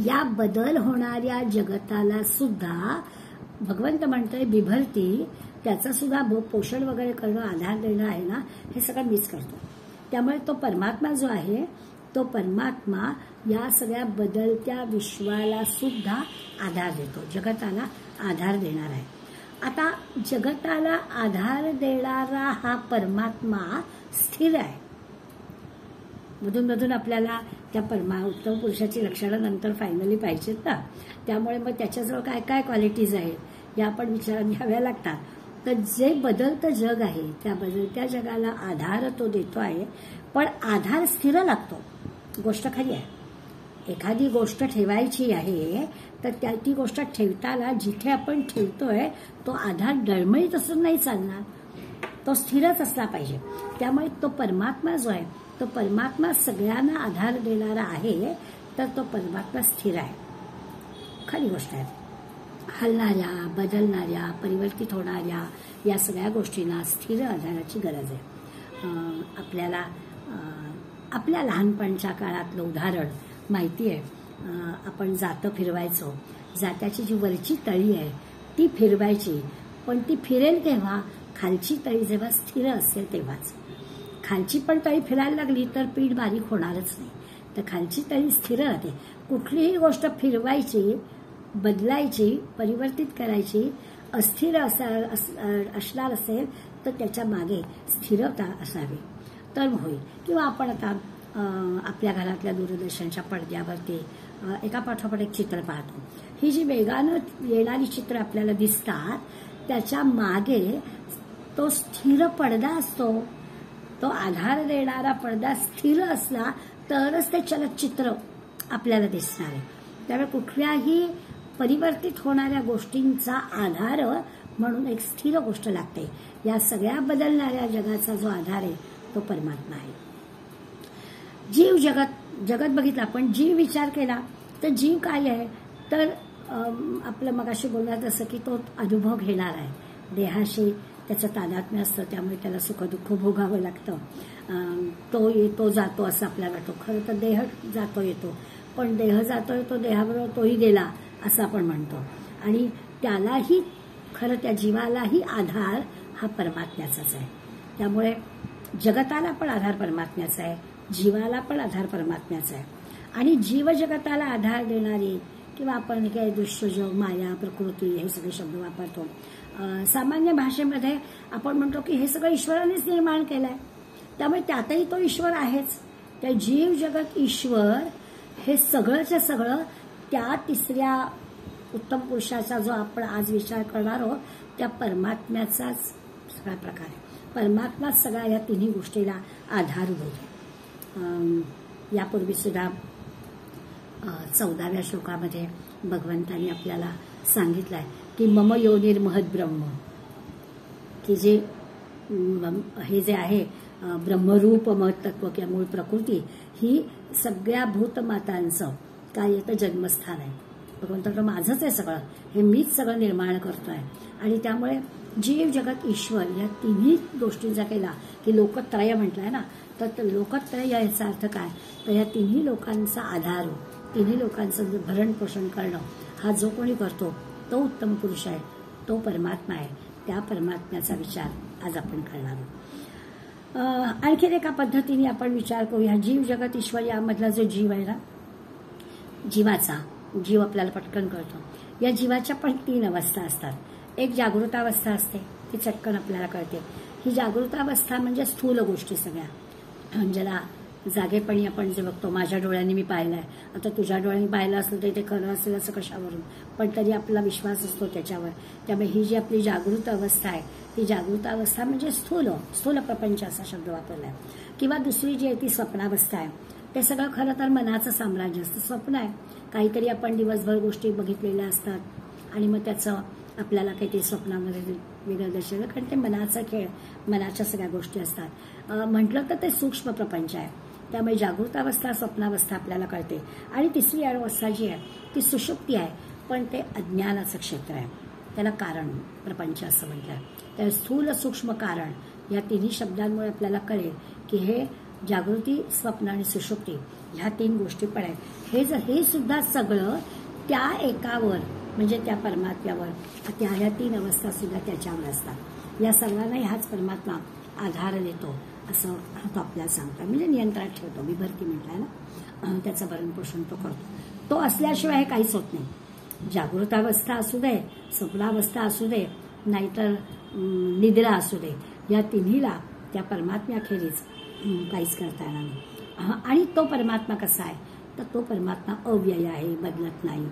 या बदल होणाऱ्या जगताला सुद्धा भगवंत म्हणतोय बिभरती, त्याचा सुद्धा पोषण वगैरे करणं, आधार देणं आहे ना, हे सगळं मीच करतो. त्यामुळे तो परमात्मा जो आहे, तो परमात्मा या सगळ्या बदलत्या विश्वाला सुद्धा आधार देतो, जगताला आधार देणार आहे. आता जगताला आधार देणारा हा परमात्मा स्थिर आहे. मधून मधून आपल्याला त्या उत्तम पुरुषाची लक्षणं नंतर फायनली पाहिजेत ना. त्यामुळे मग त्याच्याजवळ काय काय क्वालिटीज आहेत या आपण विचारात घ्याव्या लागतात. तर जे बदलतं जग आहे, त्या बदलत्या जगाला आधार तो देतो आहे, पण आधार स्थिर लागतो. गोष्ट खरी आहे. एखादी गोष्ट ठेवायची आहे तर ती गोष्ट ठेवताना जिथे आपण ठेवतोय तो आधार डळमळीत असून नाही चालणार, तो स्थिरच असला पाहिजे. त्यामुळे तो परमात्मा जो आहे, तो परमात्मा सगळ्यांना आधार देणारा आहे, तर तो परमात्मा स्थिर आहे. खरी गोष्ट आहे. हलणाऱ्या, बदलणाऱ्या, परिवर्तित होणाऱ्या या सगळ्या गोष्टींना स्थिर आधाराची गरज आहे. आपल्याला आपल्या लहानपणच्या काळातलं उदाहरण माहिती आहे. आपण जातं फिरवायचो, जात्याची जी वरची तळी आहे ती फिरवायची, पण ती फिरेल केव्हा, खालची तळी जेव्हा स्थिर असेल तेव्हाच. खालची पण तळी फिरायला लागली तर पीठ बारीक होणारच नाही. तर खालची तळी स्थिर राहते. कुठलीही गोष्ट फिरवायची, बदलायची, परिवर्तित करायची, अस्थिर असणार असेल तर त्याच्या मागे स्थिरता असावी तर होईल. किंवा आपण आता आपल्या घरातल्या दूरदर्शनच्या पडद्यावरती एका पाठोपाठ एक चित्र पाहतो. ही जी वेगानं येणारी चित्र आपल्याला दिसतात त्याच्या मागे तो स्थिर पडदा असतो. तो आधार देणारा पडदा स्थिर असला तरच ते चलचित्र आपल्याला दिसणार आहे. त्यामुळे कुठल्याही परिवर्तित होणाऱ्या गोष्टींचा आधार म्हणून एक स्थिर गोष्ट लागते. या सगळ्या बदलणाऱ्या जगाचा जो आधार आहे तो परमात्मा आहे. जीव जगत बघितलं आपण, जीव विचार केला तर जीव काय आहे, तर आपलं मगाशी बोलणार तसं की तो अनुभव घेणार आहे. देहाशी त्याचं तादात्म्य असतं, त्यामुळे त्याला सुख दुःख भोगावं लागतं. तो येतो जातो असं आपल्याला वाटतो. खरं तर देह जातो येतो, पण देह जातो येतो, देहाबरोबर तोही गेला असं आपण म्हणतो. आणि त्यालाही, खरं त्या जीवालाही आधार हा परमात्म्याचाच आहे. त्यामुळे जगताला पण आधार परमात्म्याचा आहे, जीवाला पण आधार परमात्म्याचा आहे. आणि जीव जगताला आधार देणारी किंवा आपण काय दृश्य जग, माया, प्रकृती हे सगळे शब्द वापरतो. सामान्य भाषेमध्ये आपण म्हणतो की हे सगळं ईश्वरानेच निर्माण केलंय, त्यामुळे त्यातही तो ईश्वर आहेच. त्या जीव जगत ईश्वर हे सगळंच्या सगळं त्या तिसऱ्या उत्तम पुरुषाचा जो आपण आज विचार करणार आहोत त्या परमात्म्याचाच सगळा प्रकार आहे. परमात्माच सगळ्या या तिन्ही गोष्टीला आधारभूत आहे. यापूर्वी सुद्धा 14व्या श्लोकामध्ये भगवंतांनी आपल्याला सांगितलंय की मम योनिर महद ब्रह्म, की जे हे जे आहे ब्रह्मरूप महत्त्व किंवा मूळ प्रकृती ही सगळ्या भूतमातांचं काय येतं जन्मस्थान आहे. भगवंताकडे माझंच आहे सगळं, हे मीच सगळं निर्माण करतोय. आणि त्यामुळे जीव जगत ईश्वर या तिन्ही गोष्टींचा केला की लोकत्रय म्हटलंय ना, तर लोकत्रय याचा अर्थ काय, तर या तिन्ही लोकांचा आधार, तिन्ही लोकांचं भरण पोषण करणं हा जो कोणी करतो तो उत्तम पुरुष आहे, तो परमात्मा आहे. त्या परमात्म्याचा विचार आज आपण करणार आहोत. आणखीन एका पद्धतीने आपण विचार करूया. जीव जगत ईश्वर यामधला जो जीव आहे ना, जीवाचा जीव आपल्याला पटकन कळतो. या जीवाच्या पण 3 अवस्था असतात. एक जागृतावस्था असते, ती चटकन आपल्याला कळते. ही जागृतावस्था म्हणजे स्थूल गोष्टी सगळ्या, ज्याला जागेपणी आपण जे बघतो. माझ्या डोळ्यांनी मी पाहिलंय, आता तुझ्या डोळ्यांनी पाहिलं असलं तर ते खरं असेल असं कशावरून, पण तरी आपला विश्वास असतो त्याच्यावर. त्यामुळे ही जी आपली जागृत अवस्था आहे ती जागृत अवस्था म्हणजे स्थूल प्रपंच असा शब्द वापरलाय. किंवा दुसरी जी आहे ती स्वप्नावस्था आहे. ते सगळं खरं तर मनाचं साम्राज्य असतं. स्वप्न आहे, काहीतरी आपण दिवसभर गोष्टी बघितलेल्या असतात आणि मग त्याचं आपल्याला काहीतरी स्वप्नामध्ये वेगळं दर्शवलं, कारण ते मनाचा खेळ, मनाच्या सगळ्या गोष्टी असतात. म्हटलं तर ते सूक्ष्म प्रपंच आहे. त्यामुळे जागृतावस्था स्वप्नावस्था आपल्याला कळते. आणि तिसरी अवस्था जी आहे ती सुषुप्ती आहे, पण ते अज्ञानाचं क्षेत्र आहे. त्याला कारण प्रपंच असं म्हटलं आहे. त्या स्थूल सूक्ष्म कारण या तिन्ही शब्दांमुळे आपल्याला कळेल की हे जागृती, स्वप्न आणि सुषुप्ती ह्या 3 गोष्टी पण आहेत. हे सुद्धा सगळं त्या एकावर म्हणजे त्या परमात्म्यावर, ह्या 3 अवस्था सुद्धा त्याच्यावर असतात. या सर्वांनाही हाच परमात्मा आधार देतो असं तो आपल्याला सांगतो. म्हणजे नियंत्रणात ठेवतो. विभर्ती म्हटलं ना, त्याचं भरणपोषण तो करतो. तो असल्याशिवाय हे काहीच होत नाही. जागृतावस्था असू दे, स्वप्नावस्था असू दे, नाहीतर निद्रा असू दे, या तिन्हीला त्या परमात्म्याखेरीज काहीच करता येणार नाही. आणि तो परमात्मा कसा आहे तर तो परमात्मा अव्यय आहे, बदलत नाही.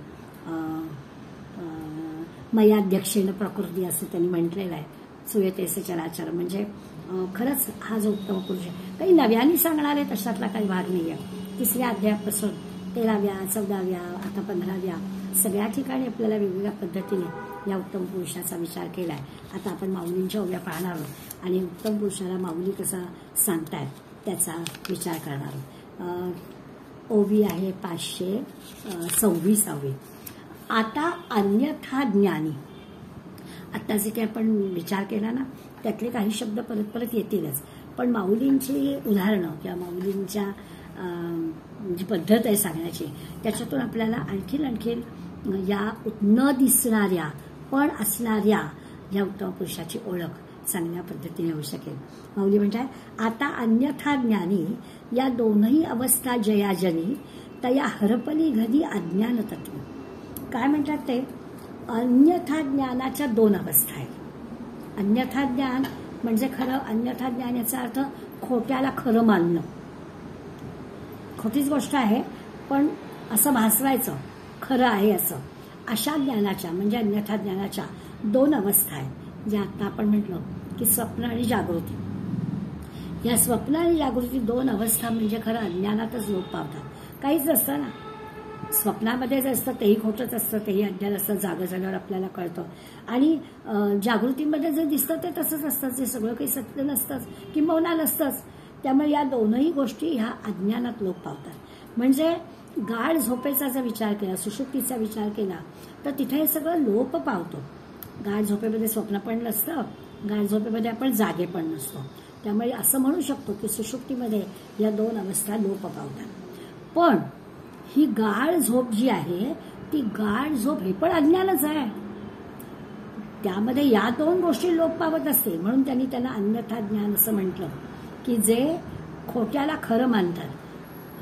मयाध्यक्षेण प्रकृती असं त्यांनी म्हटलेलं आहे. सुयतेसे चराचर म्हणजे खरंच हा जो उत्तम पुरुष आहे. काही नव्याने सांगणार आहे तशातला काही भाग नाही आहे. 3ऱ्या अध्यायापासून 13व्या 14व्या आता 15व्या सगळ्या ठिकाणी आपल्याला वेगवेगळ्या पद्धतीने या उत्तम पुरुषाचा विचार केला आहे. आता आपण माऊलींच्या ओव्या पाहणार आहोत आणि उत्तम पुरुषाला माऊली कसा सांगतायत त्याचा विचार करणार आहोत. ओवी आहे 526. आता अन्यथा ज्ञानी. आता जे काही आपण विचार केला ना त्यातले काही शब्द परत परत येतीलच, पण माऊलींची उदाहरणं किंवा माऊलींच्या जी पद्धत आहे सांगण्याची त्याच्यातून आपल्याला आणखीन या न दिसणाऱ्या पण असणाऱ्या या उत्तम पुरुषाची ओळख चांगल्या पद्धतीने होऊ शकेल. माऊली म्हणतात आता अन्यथा ज्ञानी या दोनही अवस्था जयाजनी तया हरपली घदी अज्ञान तत्व. काय म्हणतात ते? अन्यथा ज्ञानाच्या 2 अवस्था आहेत. अन्यथा ज्ञान म्हणजे खरं, अन्यथा ज्ञान याचा अर्थ खोट्याला खरं मानणं. खोटीच गोष्ट आहे पण असं भासवायचं खरं आहे असं. अशा ज्ञानाच्या म्हणजे अन्यथा ज्ञानाच्या 2 अवस्था आहेत, ज्या आता आपण म्हटलं की स्वप्न आणि जागृती. या स्वप्न आणि जागृती 2 अवस्था म्हणजे खरं अज्ञानातच लोप पावतात. काहीच नसतं ना. स्वप्नामध्ये जे असतं तेही खोटंच असतं, तेही अज्ञान असतं. जागं झाल्यावर आपल्याला कळतं. आणि जागृतीमध्ये जे दिसतं ते तसंच असतं. जे सगळं काही सत्य नसतंच किंबहुना नसतंच. त्यामुळे या 2ही गोष्टी ह्या अज्ञानात लोप पावतात. म्हणजे गाढ झोपेचा जर विचार केला, सुषुप्तीचा विचार केला तर तिथे हे सगळं लोप पावतो. गाढ झोपेमध्ये स्वप्न पण नसतं, गाढ झोपेमध्ये आपण जागे पण नसतो. त्यामुळे असं म्हणू शकतो की सुषुप्तीमध्ये या 2 अवस्था लोप पावतात. पण ही गाढ झोप जी आहे ती गाढ झोप हे पण अज्ञानच आहे. त्यामध्ये या 2 गोष्टी लोप पावत असते. म्हणून त्यांनी त्यांना अन्यथा ज्ञान असं म्हटलं की जे खोट्याला खरं मानतात.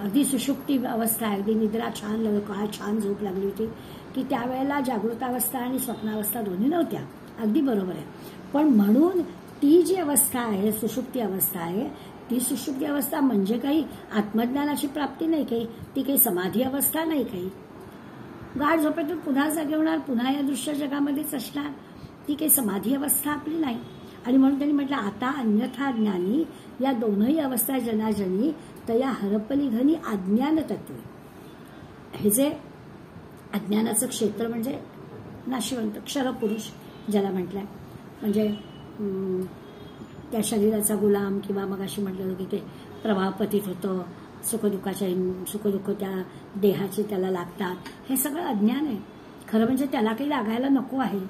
अगदी सुषुप्ती अवस्था आहे, अगदी निद्रा छान, काय छान झोप लागली होती की त्यावेळेला जागृतावस्था आणि स्वप्नावस्था दोन्ही नव्हत्या. अगदी बरोबर आहे. पण म्हणून ती जी अवस्था आहे सुषुप्ती अवस्था आहे, ती सुषुप्ती अवस्था म्हणजे काही आत्मज्ञानाची प्राप्ती नाही, काही ती काही समाधी अवस्था नाही. काही गाढ झोपेतून पुन्हा जागे होणार, पुन्हा या दृश्य जगामध्येच असणार, ती काही समाधी अवस्था आपली नाही. आणि म्हणून त्यांनी म्हटलं आता अन्यथा ज्ञानी या 2ही अवस्था जनाजनी तया हरपली घनी अज्ञान तत्व. हे जे अज्ञानाचं क्षेत्र म्हणजे नाशिवंत क्षरपुरुष ज्याला म्हटलंय, म्हणजे त्या शरीराचा गुलाम किंवा मग अशी म्हटलं की ते प्रवाहपतीत होतं, सुखदुःख त्या देहाचे त्याला लागतात. हे सगळं अज्ञान आहे. खरं म्हणजे त्याला काही लागायला नको आहे.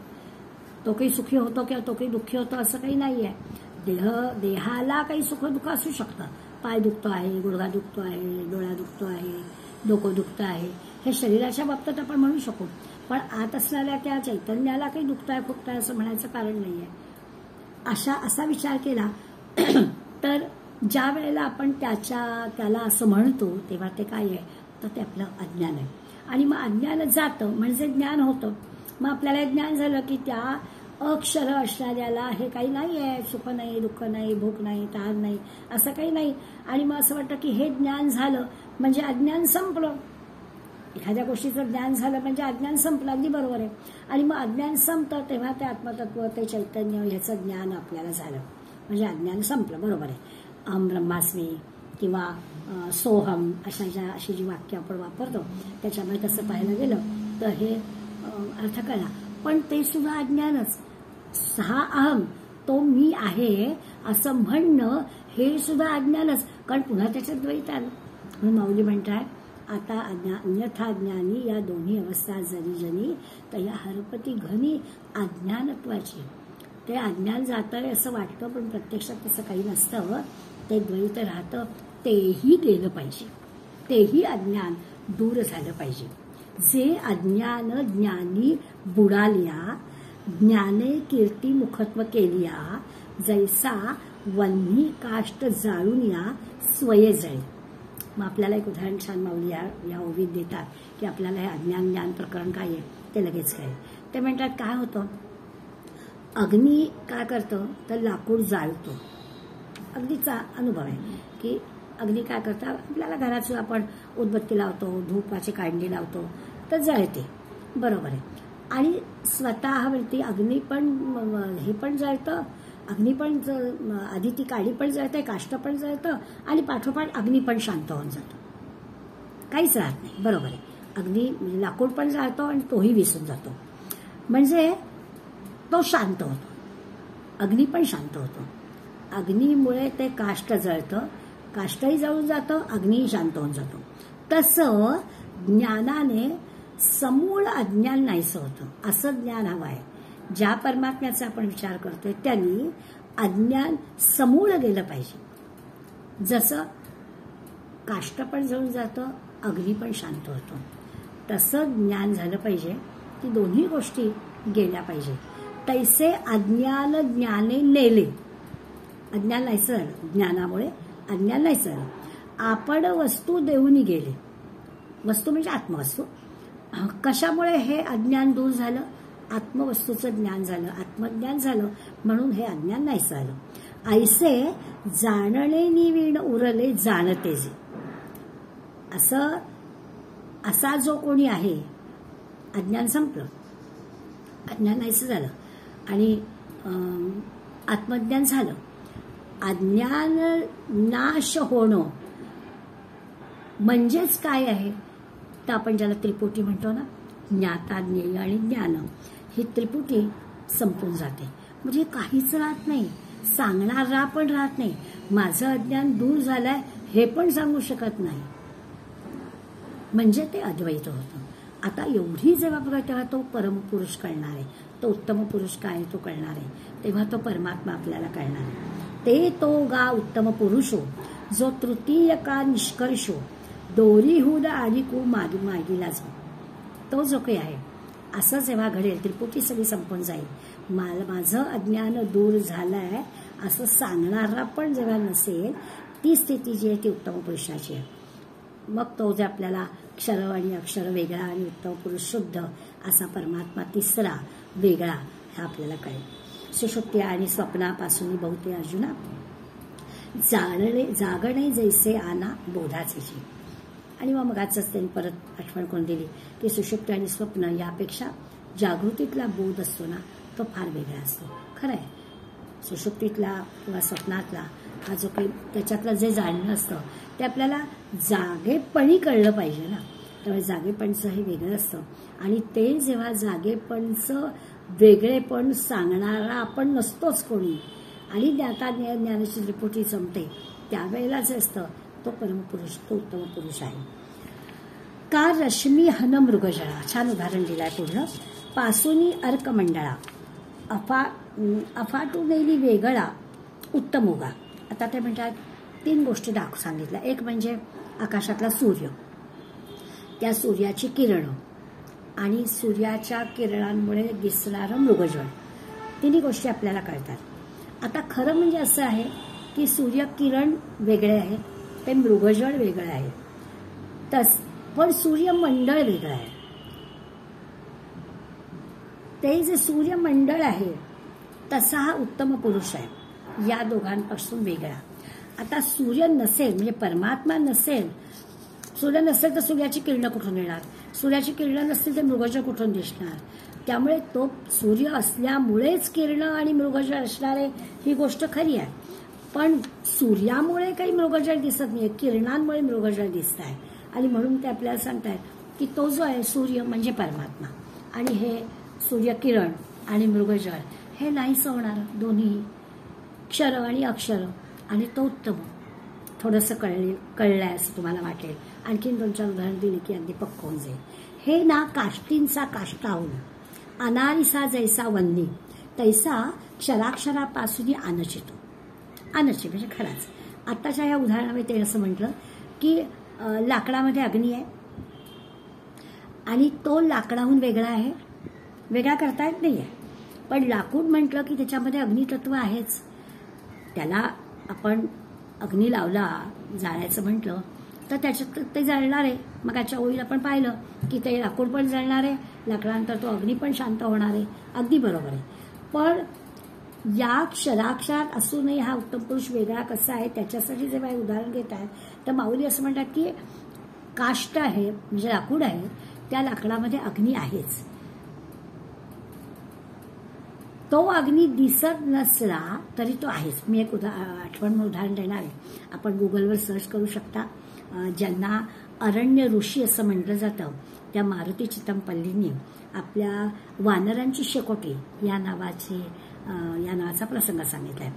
तो काही सुखी होतो किंवा तो काही दुःखी होतो असं काही नाही आहे. देहाला काही सुखदुःख असू शकतं. पाय दुखतो आहे, गुडघा दुखतो आहे, डोळा दुखतो आहे, डोकं दुखतं आहे, हे शरीराच्या बाबतीत आपण म्हणू शकू. पण आत असणाऱ्या त्या चैतन्याला काही दुखताय फुकताय असं म्हणायचं कारण नाही आहे. असा विचार केला तर ज्या वेळेला आपण त्याला असं म्हणतो तेव्हा ते काय आहे तर ते आपलं अज्ञान आहे. आणि मग अज्ञान जातं म्हणजे ज्ञान होतं. मग आपल्याला ज्ञान झालं की त्या अक्षर असणाऱ्याला हे काही नाही आहे, सुख नाही, दुःख नाही, भूक नाही, तहान नाही, असं काही नाही. आणि मग असं वाटतं की हे ज्ञान झालं म्हणजे अज्ञान संपलं. एखाद्या गोष्टीचं ज्ञान झालं म्हणजे अज्ञान संपलं. अगदी बरोबर आहे. आणि मग अज्ञान संपतं तेव्हा ते आत्मतत्व, ते चैतन्य ह्याचं ज्ञान आपल्याला झालं म्हणजे अज्ञान संपलं. बरोबर आहे. अहम ब्रह्मास्मी किंवा सोहम अशी जी वाक्य आपण वापरतो त्याच्यामुळे तसं पाहायला गेलं तर हे अर्थ कळला. पण ते सुद्धा अज्ञानच. 6 अहम तो मी आहे असं म्हणणं हे सुद्धा अज्ञानच, कारण पुन्हा त्याच्यात द्वैत आलं. म्हणून माऊली म्हणतात आता अन्यथा ज्ञानी या दोन्ही अवस्था जरी जनी तया हरपती घनी अज्ञानत्वाची. ते अज्ञान जातंय असं वाटतं, पण प्रत्यक्षात तसं काही नसतं. ते द्वैत राहतं, तेही गेलं पाहिजे, तेही अज्ञान दूर झालं पाहिजे. जे अज्ञान ज्ञानी बुडालिया, ज्ञाने कीर्ती मुखत्व केलिया, जैसा वन्ही काष्ट जाळून या स्वये जळे. मग आपल्याला एक उदाहरण छान माऊली या ओवीत देतात की आपल्याला हे अज्ञान ज्ञान प्रकरण काय आहे ते लगेच कळेल. ते म्हणतात काय होतं, अग्नी काय करतं तर लाकूड जाळतो. अग्नीचा अनुभव आहे की अग्नी काय करतं, आपल्याला घरात सुद्धा आपण उदबत्ती लावतो, धूपाची काढणी लावतो तर जळते, बरोबर आहे. आणि स्वतःवरती अग्नी पण हे पण जळतं, अग्नी पण आधी ती काडी पण जळते, काष्ट पण जळतं आणि पाठोपाठ अग्नी पण शांत होऊन जातो, काहीच राहत नाही, बरोबर आहे. अग्नी म्हणजे लाकूड पण जाळतो आणि तोही विसून जातो, म्हणजे तो शांत होतो, अग्नी पण शांत होतो. अग्नीमुळे ते काष्ट जळतं, काष्टही जळून जातं, अग्नीही शांत होऊन जातो. तसं ज्ञानाने समूळ अज्ञान नाहीसं होतं, असं ज्ञान हवं आहे. ज्या परमात्म्याचा आपण विचार करतोय त्यांनी अज्ञान समूळ गेलं पाहिजे. जसं काष्ट पण जळून जातं, अग्नी पण शांत होतो, तसं ज्ञान झालं पाहिजे की दोन्ही गोष्टी गेल्या पाहिजे. तैसे अज्ञान ज्ञाने नेले, अज्ञान नाहीसं झालं, ज्ञानामुळे अज्ञान नाहीसं झालं. आपण वस्तू देऊनी गेले, वस्तू म्हणजे आत्मवस्तू. कशामुळे हे अज्ञान दूर झालं, आत्मवस्तूचं ज्ञान झालं, आत्मज्ञान झालं, म्हणून हे अज्ञान नाहीसं झालं. ऐसे जाणणे निवीण उरले जाणते जे. असं असा जो कोणी आहे, अज्ञान संपलं, अज्ञान नाहीसं झालं आणि आत्मज्ञान झालं. अज्ञान नाश होणं म्हणजेच काय आहे तर आपण ज्याला त्रिपुटी म्हणतो ना, ज्ञाता ज्ञेय आणि ज्ञान, ही त्रिपुटी संपून जाते. म्हणजे काहीच राहत नाही, सांगणारा पण राहत नाही, माझं अज्ञान दूर झालंय हे पण सांगू शकत नाही, म्हणजे ते अद्वैत होतं. आता एवढी जेव्हा बघा तेव्हा तो परमपुरुष कळणार आहे, तो उत्तम पुरुष काय तो कळणार आहे, तेव्हा तो परमात्मा आपल्याला कळणार आहे. ते तो गा उत्तम पुरुषो जो तृतीय का निष्कर्षो दोरीहून आणि कू मागीला जो. तो जो काही आहे असं जेव्हा घडेल, त्रिपुटी सगळी संपून जाईल, माझं अज्ञान दूर झालंय असं सांगणारा पण जेव्हा नसेल, ती स्थिती जी आहे ती उत्तम पुरुषाची आहे. मग तो जे आपल्याला क्षर आणि अक्षर वेगळा आणि उत्तम पुरुष शुद्ध असा परमात्मा तिसरा वेगळा हे आपल्याला कळेल. सुषुप्ती आणि स्वप्नापासून बहुते अर्जुना जागणे जैसे आना बोधाचे जी. आणि मग आजच त्यांनी परत आठवण करून दिली की सुषुप्ती आणि स्वप्न यापेक्षा जागृतीतला बोध असतो ना तो फार वेगळा असतो. खरं आहे, सुषुप्तीतला किंवा स्वप्नातला हा जो काही त्याच्यातलं जे जाणणं असतं ते आपल्याला जागेपणी कळलं पाहिजे ना, त्यामुळे जागेपणचं हे वेगळं असतं. आणि ते जेव्हा जागेपणचं वेगळेपण सांगणारा आपण नसतोच कोणी, आणि ज्ञानाची त्रिपुटी संपते त्यावेळेला जे असतं तो परमपुरुष, तो उत्तम पुरुष आहे. का रश्मी हन मृगजळा, छान उदाहरण दिलंय पूर्ण. पासुनी अर्कमंडळा अफाटूनेली वेगळा उत्तम उगा. आता ते म्हणतात 3 गोष्टी सांगितल्या. एक म्हणजे आकाशातला सूर्य, त्या सूर्याची किरणं आणि सूर्याच्या किरणांमुळे दिसणारं मृगजळ, 3 गोष्टी आपल्याला कळतात. आता खरं म्हणजे असं आहे की सूर्यकिरण वेगळे आहे, ते मृगजळ वेगळं आहे, पण सूर्यमंडळ वेगळं आहे. ते जे सूर्यमंडळ आहे तसा हा उत्तम पुरुष आहे, या दोघांपासून वेगळा. आता सूर्य नसेल म्हणजे परमात्मा नसेल, सूर्य नसेल तर सूर्याची किरणं कुठून येणार, सूर्याची किरणं नसतील तर मृगजळ कुठून दिसणार. त्यामुळे तो सूर्य असल्यामुळेच किरणं आणि मृगजळ असणार आहे ही गोष्ट खरी आहे, पण सूर्यामुळे काही मृगजळ दिसत नाही, किरणांमुळे मृगजळ दिसत आहे. आणि म्हणून ते आपल्याला सांगतायत की तो जो आहे सूर्य म्हणजे परमात्मा, आणि हे सूर्यकिरण आणि मृगजळ हे नाहीच होणार. दोन्ही क्षर आणि अक्षर, आणि तो उत्तम. थोडंसं कळलंय असं तुम्हाला वाटेल. आणखीन 2-4 उदाहरण दिली की अगदी पक्क होऊन जाईल. हे ना काष्टींचा काष्टाहून, अनारिसा जैसा वन्नी, तैसा क्षराक्षरापासून अनचितो. अनचित म्हणजे खराच. आत्ताच्या या उदाहरणामध्ये ते असं म्हटलं की लाकडामध्ये अग्नी आहे आणि तो लाकडाहून वेगळा आहे. वेगळा करता येत नाहीये, पण लाकूड म्हटलं की त्याच्यामध्ये अग्नितत्व आहेच. त्याला आपण अग्नी लावला जाळायचं म्हटलं तर त्याच्यात ते जळणार आहे. मग त्याच्या ओळीला आपण पाहिलं की ते लाकूड पण जळणार आहे, लाकडानंतर तो अग्नी पण शांत होणार आहे. अगदी बरोबर आहे. पण या क्षराक्षरात असूनही हा उत्तम पुरुष वेगळा कसा आहे त्याच्यासाठी जेव्हा हे उदाहरण घेत आहे तर माऊली असं म्हणतात की काष्ट आहे म्हणजे लाकूड आहे, त्या लाकडामध्ये अग्नी आहेच. तो अग्नी दिसत नसला तरी तो आहेच. मी एक आठवण उदाहरण देणार आहे. आपण गुगलवर सर्च करू शकता. ज्यांना अरण्य ऋषी असं म्हटलं जातं त्या मारुती चितमपल्लींनी आपल्या वानरांची शेकोटी या नावाचा प्रसंग सांगितलाय.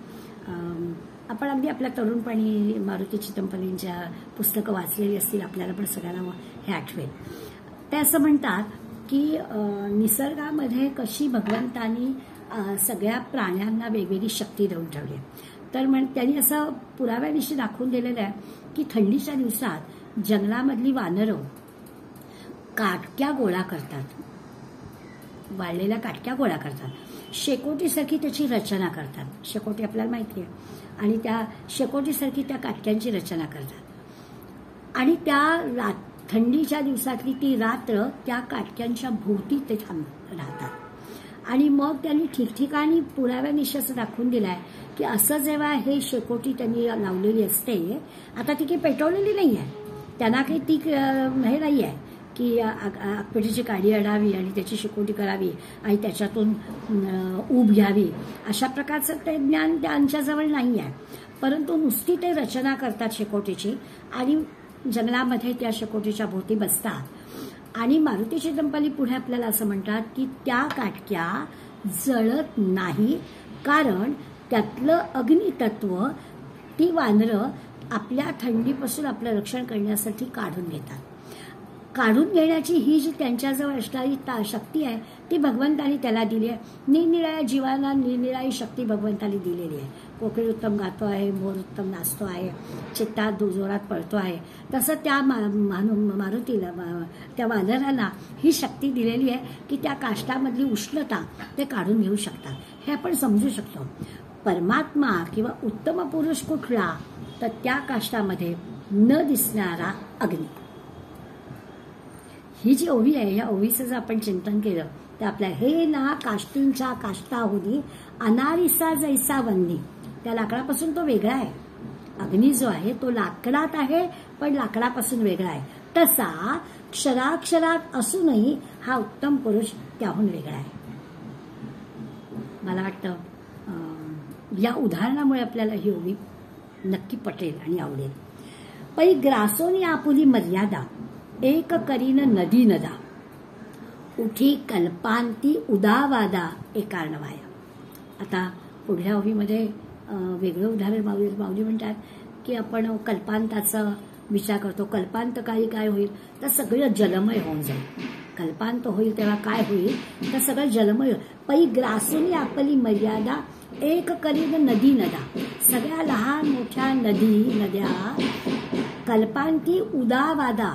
आपण अगदी आपल्या तरुणपणी मारुती चितमपल्लींच्या पुस्तकं वाचलेली असतील, आपल्याला पण सगळ्यांना हे आठवेल. ते असं म्हणतात की निसर्गामध्ये कशी भगवंतांनी सगळ्या प्राण्यांना वेगवेगळी शक्ती देऊन ठेवली. तर त्यांनी असं पुराव्यानिशी दाखवून दिलेलं आहे की थंडीच्या दिवसात जंगलामधली वानरं काटक्या गोळा करतात, वाळलेल्या काटक्या गोळा करतात, शेकोटीसारखी त्याची रचना करतात. शेकोटी आपल्याला माहिती आहे. आणि त्या शेकोटीसारखी त्या काटक्यांची रचना करतात आणि त्या थंडीच्या दिवसातली ती रात्र त्या काटक्यांच्या भोवती ते राहतात. आणि मग त्यांनी ठिकठिकाणी पुराव्यानिशी असं दाखवून दिलाय की असं जेव्हा हे शेकोटी त्यांनी लावलेली असते, आता ती काही पेटवलेली नाही आहे, त्यांना काही ती हे नाही आहे की आगपेटीची काडी अडावी आणि त्याची शेकोटी करावी आणि त्याच्यातून ऊब घ्यावी, अशा प्रकारचं ते ज्ञान त्यांच्याजवळ नाही आहे. परंतु नुसती ते रचना करतात शेकोटीची आणि जंगलामध्ये त्या शेकोटीच्या भोवती बसतात. आणि मारुती चितमपल्ली पुढे आपल्याला असं म्हणतात की त्या काटक्या जळत नाही, कारण त्यातलं अग्नितत्व ती वानरं आपल्या थंडीपासून आपलं रक्षण करण्यासाठी काढून घेतात. काढून घेण्याची ही जी त्यांच्याजवळ असणारी शक्ती आहे ती भगवंतानी त्याला दिली आहे. निरनिराळ्या जीवांना निरनिराळी शक्ती भगवंतानी दिलेली आहे. कोकिळ उत्तम गातो आहे, मोर उत्तम नाचतो आहे, चित्ता जोरात पळतो आहे, तसं त्या मारुतीला त्या वानरांना ही शक्ती दिलेली आहे की त्या काष्टामधली उष्णता ते काढून घेऊ शकतात. हे आपण समजू शकतो. परमात्मा किंवा उत्तम पुरुष कुठला, तर त्या काष्टामध्ये न दिसणारा अग्नी. ही जी ओवी आहे या ओवीचं जर आपण चिंतन केलं तर आपल्या हे ना काष्टींच्या काष्टाहुनी अनारिसा जैसा वन्नी, त्या लाकडापासून तो वेगळा आहे. अग्नी जो आहे तो लाकडात आहे पण लाकडापासून वेगळा आहे. तसा क्षराक्षरात असूनही हा उत्तम पुरुष त्याहून वेगळा आहे. मला वाटतं या उदाहरणामुळे आपल्याला ही ओवी नक्की पटेल आणि आवडेल. पै ग्रासोनी आपुली मर्यादा, एक करीन नदी नदा, उठी कल्पांती उदावादा एकार्णवाया. आता पुढल्या ओवीमध्ये वेगळं उदाहरण माऊली म्हणतात की आपण कल्पांताचा विचार करतो. कल्पांत काही काय होईल तर सगळं जलमय होऊन जाईल. कल्पांत होईल तेव्हा काय होईल तर सगळं जलमय. पै ग्रासोनी आपली मर्यादा, एक करीन नदी नदा, सगळ्या लहान मोठ्या नद्या कल्पांती उदावादा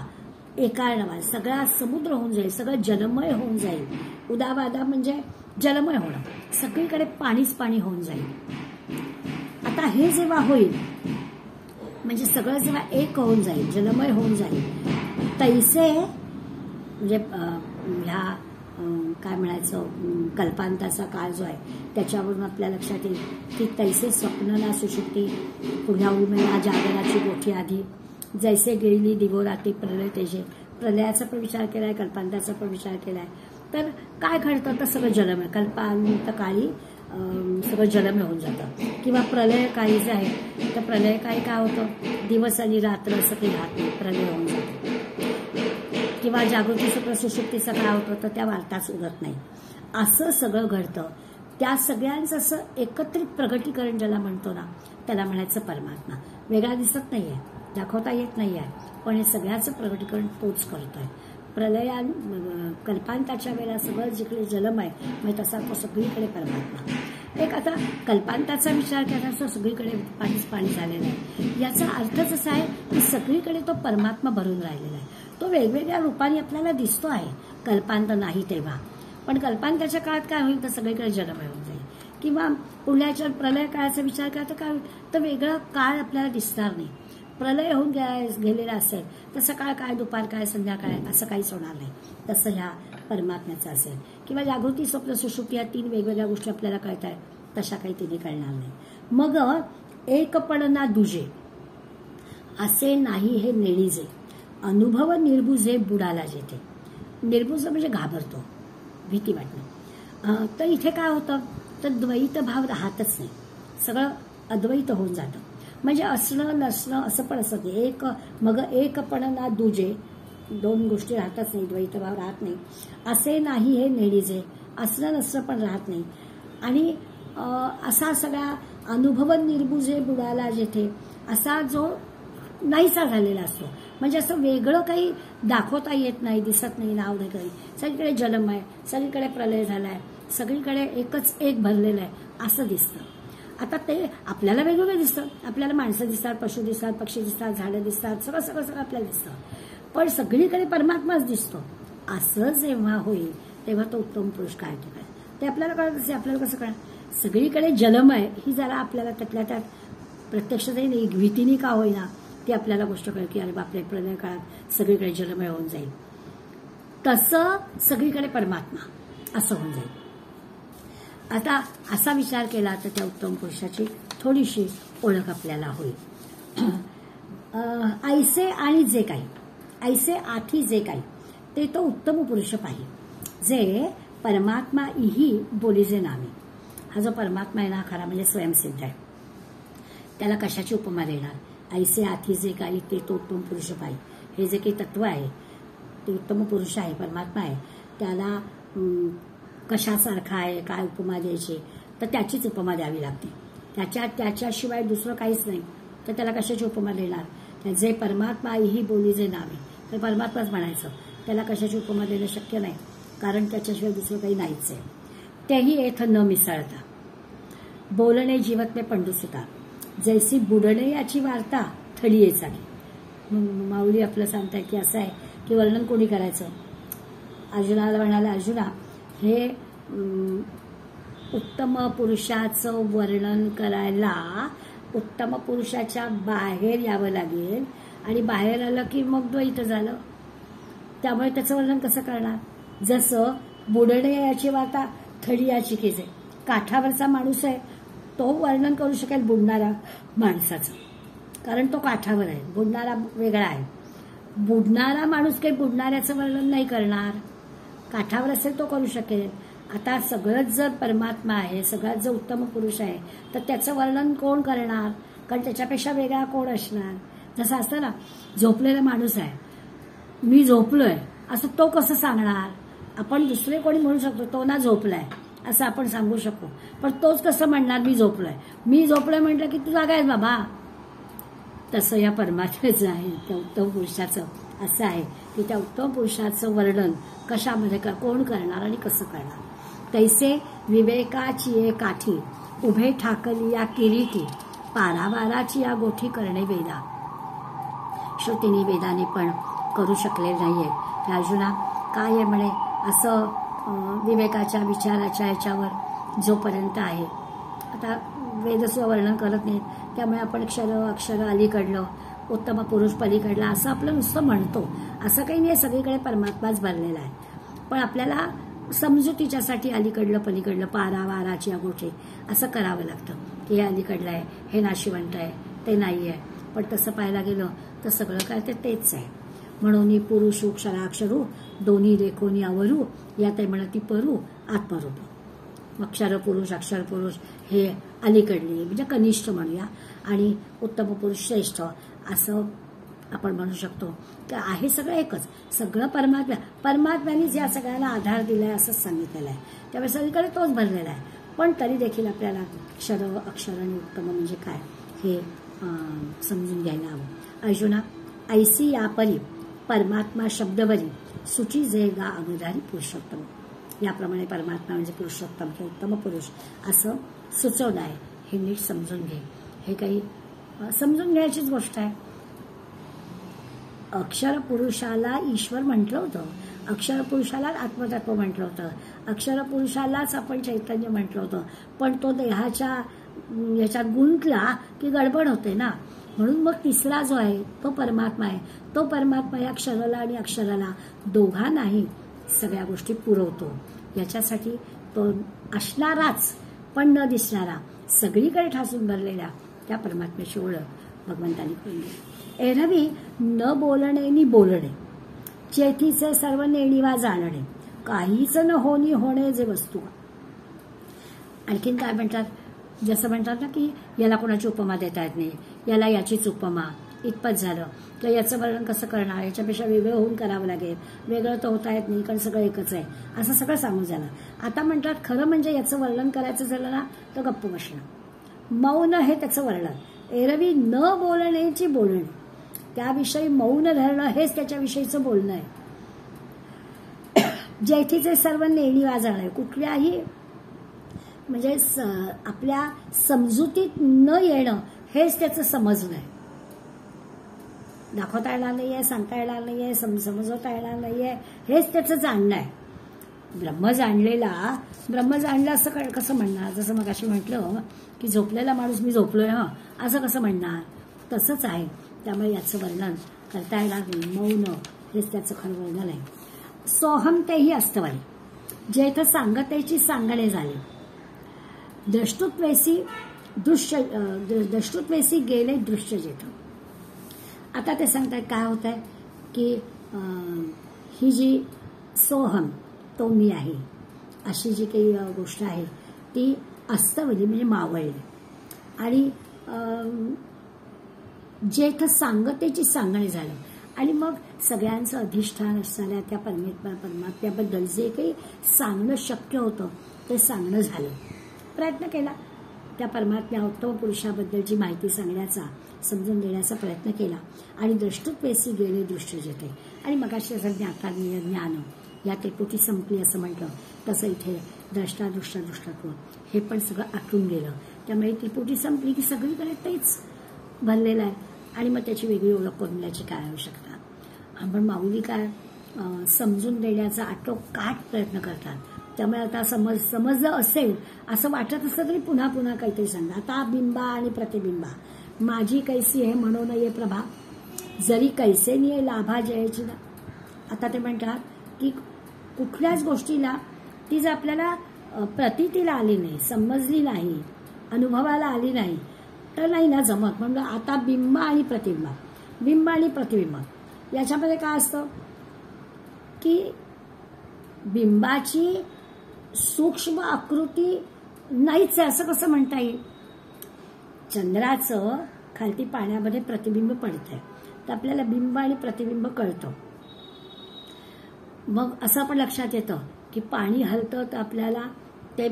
एकार्णवाद, सगळा समुद्र होऊन जाईल, सगळं जलमय होऊन जाईल. उदावादा म्हणजे जलमय होणं, सगळीकडे पाणीच पाणी होऊन जाईल. आता हे जेव्हा होईल म्हणजे सगळं जेव्हा एक होऊन जाईल, जलमय होऊन जाईल, तैसे म्हणजे ह्या काय म्हणायचं कल्पांताचा काळ जो आहे त्याच्यावरून आपल्या लक्षात येईल की तैसे स्वप्न ना सुशुक्ती, पुढल्या उमेळा जागराची गोठी आधी, जैसे गिळली दिगोराती प्रलय तेजे. प्रलयाचा पण विचार केलाय, कल्पांताचा पण विचार केलाय. तर काय घडतं तर सगळं जलमय, कल्पांत काळी सगळं जलमय होऊन जातं. किंवा प्रलय काळी जे आहे तर प्रलय काळी काय होतं, दिवस आणि रात्र असं काही राहत नाही, प्रलय होऊन जातं. किंवा जागृतीचं सुशुक्तीचं काय होतं तर त्या वार्ताच उरत नाही. असं सगळं घडतं त्या सगळ्यांचं असं एकत्रित प्रगटीकरण ज्याला म्हणतो ना, त्याला म्हणायचं परमात्मा. वेगळा दिसत नाहीये, दाखवता येत नाहीये, पण हे सगळ्याचं प्रगटीकरण तोच करतोय. कल्पांताच्या वेळेला सगळं जिकडे जलम आहे, म्हणजे तसा तो सगळीकडे परमात्मा. एक आता कल्पांताचा विचार केला तर सगळीकडे पाणीच पाणी झालेलं आहे. याचा अर्थच असा आहे की सगळीकडे तो परमात्मा भरून राहिलेला आहे. तो वेगवेगळ्या रूपाने आपल्याला दिसतो आहे, कल्पांत नाही तेव्हा. पण कल्पांताच्या काळात काय होईल तर सगळीकडे जलमय होऊन जाईल. किंवा पुण्याच्या प्रलय काळाचा विचार केला तर काय होईल तर वेगळा काळ आपल्याला दिसणार नाही. प्रलय होऊन गेलेला असेल तर सकाळ काय, दुपार काय, संध्याकाळ असं काहीच होणार नाही. तसं ह्या परमात्म्याचं असेल. किंवा जागृती, स्वप्न, सुषुप्ती या 3 वेगवेगळ्या गोष्टी आपल्याला कळत आहेत, तशा काही तिने कळणार नाही. मग एकपण ना दुजे असे नाही हे नेणीजे, अनुभव निर्बुजे बुडाला जेथे. निर्बुज म्हणजे घाबरतो, भीती वाटणं. तर इथे काय होतं तर द्वैत भाव राहतच नाही, सगळं अद्वैत होऊन जातं. म्हणजे असणं नसणं असं पण असत नाही. मग एकपण ना दुजे, 2 गोष्टी राहतच नाही, द्वैत भाव राहत नाही. असे नाही हे नेणीजे, असणं नसणं पण राहत नाही. आणि असा सगळा अनुभव निर्बुजे बुडाला जेथे, असा जो नाहीसा झालेला असतो. म्हणजे असं वेगळं काही दाखवता येत नाही, दिसत नाही, नाव नाही काही. सगळीकडे जलम आहे, सगळीकडे प्रलय झालाय, सगळीकडे एकच एक भरलेलं आहे असं दिसतं. आता ते आपल्याला वेगवेगळं दिसतं. आपल्याला माणसं दिसतात, पशु दिसतात, पक्षी दिसतात, झाडं दिसतात, सगळं सगळं सगळं आपल्याला दिसतं. पण सगळीकडे परमात्माच दिसतो. असं जेव्हा होईल तेव्हा तो उत्तम पुरुष काय होतो काय ते आपल्याला कळत असेल. आपल्याला कसं कळणार? सगळीकडे जलम आहे ही जरा आपल्याला त्यातल्या त्यात प्रत्यक्ष तरी नाही, भीतीने का होईना ती आपल्याला गोष्ट कळेल की अरे बापरे, प्रलय काळात सगळीकडे जलमय होऊन जाईल. तसं सगळीकडे परमात्मा असं होऊन जाईल. आता असा विचार केला तर त्या उत्तम पुरुषाची थोडीशी ओळख आपल्याला होईल. ऐसे आणि जे काही, ऐसे आठी जे काही ते तो उत्तम पुरुष पाहिजे, जे परमात्मा इही बोलीजे नामे. हा जो परमात्मा आहे ना खरा म्हणजे स्वयंसिद्ध आहे, त्याला कशाची उपमा देणार? ऐसे आठी जे काही ते तो उत्तम पुरुष पाहिजे. हे जे काही तत्व आहे ते उत्तम पुरुष आहे, परमात्मा आहे, त्याला कशासारखा आहे, काय उपमा द्यायची तर त्याचीच उपमा द्यावी लागते. त्याच्याशिवाय दुसरं काहीच नाही तर त्याला कशाची उपमा देणार? जे परमात्मा ही बोली जे नावे, तर परमात्माच म्हणायचं. त्याला कशाची उपमा देणं शक्य नाही, कारण त्याच्याशिवाय दुसरं काही नाहीच आहे. तेही येथ न मिसळता बोलणे जीवत्मे पंडुसुता, जैसी बुडणे याची वार्ता थळीये चाली. माऊली आपलं सांगताय की असं आहे की वर्णन कोणी करायचं? अर्जुनाला म्हणाला, अर्जुना हे उत्तम पुरुषाचं वर्णन करायला उत्तम पुरुषाच्या बाहेर यावं लागेल, आणि बाहेर आलं की मग द्वैत झालं. त्यामुळे त्याचं वर्णन कसं करणार? जसं बुडणे याची वार्ता थडी याची केस आहे. काठावरचा माणूस आहे तो वर्णन करू शकेल बुडणाऱ्या माणसाचं, कारण तो काठावर आहे, बुडणारा वेगळा आहे. बुडणारा माणूस काही बुडणाऱ्याचं वर्णन नाही करणार, काठावर असेल तो करू शकेल. आता सगळंच जर परमात्मा आहे, सगळ्यात जर उत्तम पुरुष आहे तर त्याचं वर्णन कोण करणार? कारण त्याच्यापेक्षा वेगळा कोण असणार? जसं असतं ना, झोपलेला माणूस आहे, मी झोपलोय असं तो कसं सांगणार? आपण दुसरे कोणी म्हणू शकतो तो ना झोपलाय असं आपण सांगू शकतो, पण तोच कसं म्हणणार मी झोपलोय? मी झोपलोय म्हटलं की तू जागा आहेस बाबा. तसं या परमात्म्याचं आहे, त्या उत्तम पुरुषाचं असं आहे की त्या उत्तम पुरुषाचं वर्णन कशामध्ये कोण करणार आणि कसं करणार? तैसे विवेकाची ये काठी उभे ठाकली या किरीटी, पारावाराची या गोठी करणे वेदा. श्रुतीने वेदाने पण करू शकले नाहीये. अर्जुना काय आहे म्हणे, असं विवेकाच्या विचाराच्या याच्यावर जोपर्यंत आहे, आता वेदचं वर्णन करत नाहीत त्यामुळे आपण अक्षर अलीकडलं, उत्तम पुरुष पलीकडला असं आपलं नुसतं म्हणतो. असं काही नाही, सगळीकडे परमात्माच भरलेला आहे. पण आपल्याला समजुतीच्यासाठी अलीकडलं पलीकडलं, पारावाराची गोष्टी असं करावं लागतं की हे अलीकडलं आहे, हे नाशिवंत आहे, ते नाही आहे. पण तसं पाहायला गेलं तर सगळं काय ते तेच आहे. म्हणून पुरुषू क्षराक्षरू दोन्ही लेखोनी आवरू, यात म्हणती परू आत्मरूप. अक्षर पुरुष अक्षर पुरुष हे अलीकडली म्हणजे कनिष्ठ म्हणूया, आणि उत्तम पुरुष श्रेष्ठ असं आपण म्हणू शकतो. तर आहे सगळं एकच, सगळं परमात्म्यानेच या सगळ्यांना आधार दिलाय असंच सांगितलेलं आहे. त्यामुळे सगळीकडे तोच भरलेला आहे. पण तरी देखील आपल्याला क्षर अक्षर आणि उत्तम म्हणजे काय हे समजून घ्यायला हवं. अर्जुना, ऐसी यापरी परमात्मा शब्दवरी सुची जे गा अवधारी पुरुषोत्तम. याप्रमाणे परमात्मा म्हणजे पुरुषोत्तम हे उत्तम पुरुष असं सुचवलं आहे. हे नीट समजून घे. हे काही समजून घ्यायचीच गोष्ट आहे. अक्षर पुरुषाला ईश्वर म्हटलं होतं, अक्षर पुरुषालाच आत्मतत्व म्हटलं होतं, अक्षर पुरुषालाच आपण चैतन्य म्हटलं होतं. पण तो देहाच्या याच्यात गुंतला की गडबड होते ना. म्हणून मग तिसरा जो आहे तो परमात्मा आहे. तो परमात्मा या क्षराला आणि अक्षराला दोघांनाही सगळ्या गोष्टी पुरवतो. याच्यासाठी तो असणाराच पण न दिसणारा सगळीकडे ठासून भरलेला त्या परमात्म्याची ओळख भगवंतांनी करून दिली. एरवी न बोलणे नि बोलणे, चेथीचे सर्व नेणीवा जाणणे, काहीच न होणी होणे जे वस्तू. आणखीन काय म्हणतात, जसं म्हणतात ना की याला कोणाची उपमा देता येत नाही, याला याचीच उपमा, इतपत झालं तर याचं वर्णन कसं करणार, याच्यापेक्षा वेगळं होऊन करावं लागेल, वेगळं तर होता येत नाही कारण सगळं एकच आहे, असं सगळं सांगून झालं. आता म्हणतात खरं म्हणजे याचं वर्णन करायचं झालं ना तर गप्प बसणं, मौन हे त्याचं वर्णन. एरवी न बोलण्याची बोलणे, त्याविषयी मौन धरणं हेच त्याच्याविषयीचं बोलणं आहे. जेथीचे सर्व नेणी वाजणं, कुठल्याही म्हणजे आपल्या समजुतीत न येणं हेच त्याचं समजणं आहे. दाखवता येणार नाहीये, सांगता येणार नाहीये, समजवता येणार नाहीये, हेच त्याचं जाणणं आहे. ब्रह्म जाणलं असं कसं म्हणणार, जसं मग अशी म्हटलं की झोपलेला माणूस मी झोपलोय असं कसं म्हणणार, तसंच आहे. त्यामुळे याचं वर्णन करता येणार नाही. मौन हेच त्याचं खरं वर्णन आहे. सोहम तेही अस्तवाई, जेथ सांगतेची सांगणे झाले, द्रष्टुत्वेसी गेले दृश्य जेथ. आता ते सांगतात काय होत आहे की ही जी सोहम तो मी आहे अशी जी काही गोष्ट आहे ती अस्तवली म्हणजे मावळली, आणि जेथ सांगतेची सांगणे झालं, आणि मग सगळ्यांचं अधिष्ठान असणाऱ्या त्या परमात्म्याबद्दल जे काही सांगणं शक्य होतं ते सांगणं झालं. प्रयत्न केला त्या परमात्म्या उत्तम पुरुषाबद्दलची माहिती सांगण्याचा, समजून देण्याचा प्रयत्न केला, आणि द्रष्टुत्वेसी गेले दृष्ट जेथे. आणि मगाशी असं ज्ञान या त्रिपुटी संपली असं म्हटलं तसं इथे द्रष्टा दृष्टा दृष्टत्व हे पण सगळं आटून गेलं. त्यामुळे त्रिपुटी संपली की सगळीकडे तेच भरलेलं आहे, आणि मग त्याची वेगळी ओळख करून द्यायची काय आवश्यकता. आपण माऊली काय समजून देण्याचा आटोकाट प्रयत्न करतात. त्यामुळे आता समजलं असेल असं वाटत असलं तरी पुन्हा पुन्हा काहीतरी सांगा. आता बिंबा आणि प्रतिबिंबा, माझी कैसी हे म्हणू नये प्रभा, जरी कैसे निये लाभा जयाची ना. आता ते म्हणतात की कुठल्याच गोष्टीला ती जर आपल्याला प्रतीतीला आली नाही, समजली नाही, अनुभवाला आली नाही तर नाही ना जमत. म्हणलं आता बिंब आणि प्रतिबिंब याच्यामध्ये काय असतं की बिंबाची सूक्ष्म आकृती नाहीच आहे असं कसं म्हणता येईल. चंद्राचं खालती पाण्यामध्ये प्रतिबिंब पडतंय तर आपल्याला बिंब आणि प्रतिबिंब कळतं. मग असं आपण लक्षात येतं की पाणी हलतं तर आपल्याला ते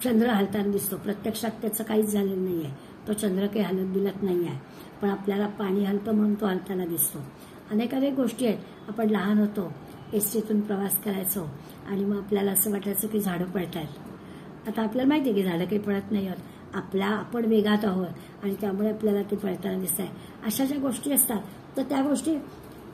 चंद्र हलताना दिसतो. प्रत्यक्षात त्याचं काहीच झालेलं नाहीये, तो चंद्र काही हलत बिलत नाही आहे, पण आपल्याला पाणी हलतं म्हणून तो हलताना दिसतो. अनेक गोष्टी आहेत. आपण लहान होतो, एसटीतून प्रवास करायचो आणि मग आपल्याला असं वाटायचं की झाडं पडतायत. आता आपल्याला माहिती आहे की झाडं काही पडत नाही आहोत, आपण वेगात आहोत आणि त्यामुळे आपल्याला ते पडताना दिसत आहे. अशा ज्या गोष्टी असतात तर त्या गोष्टी,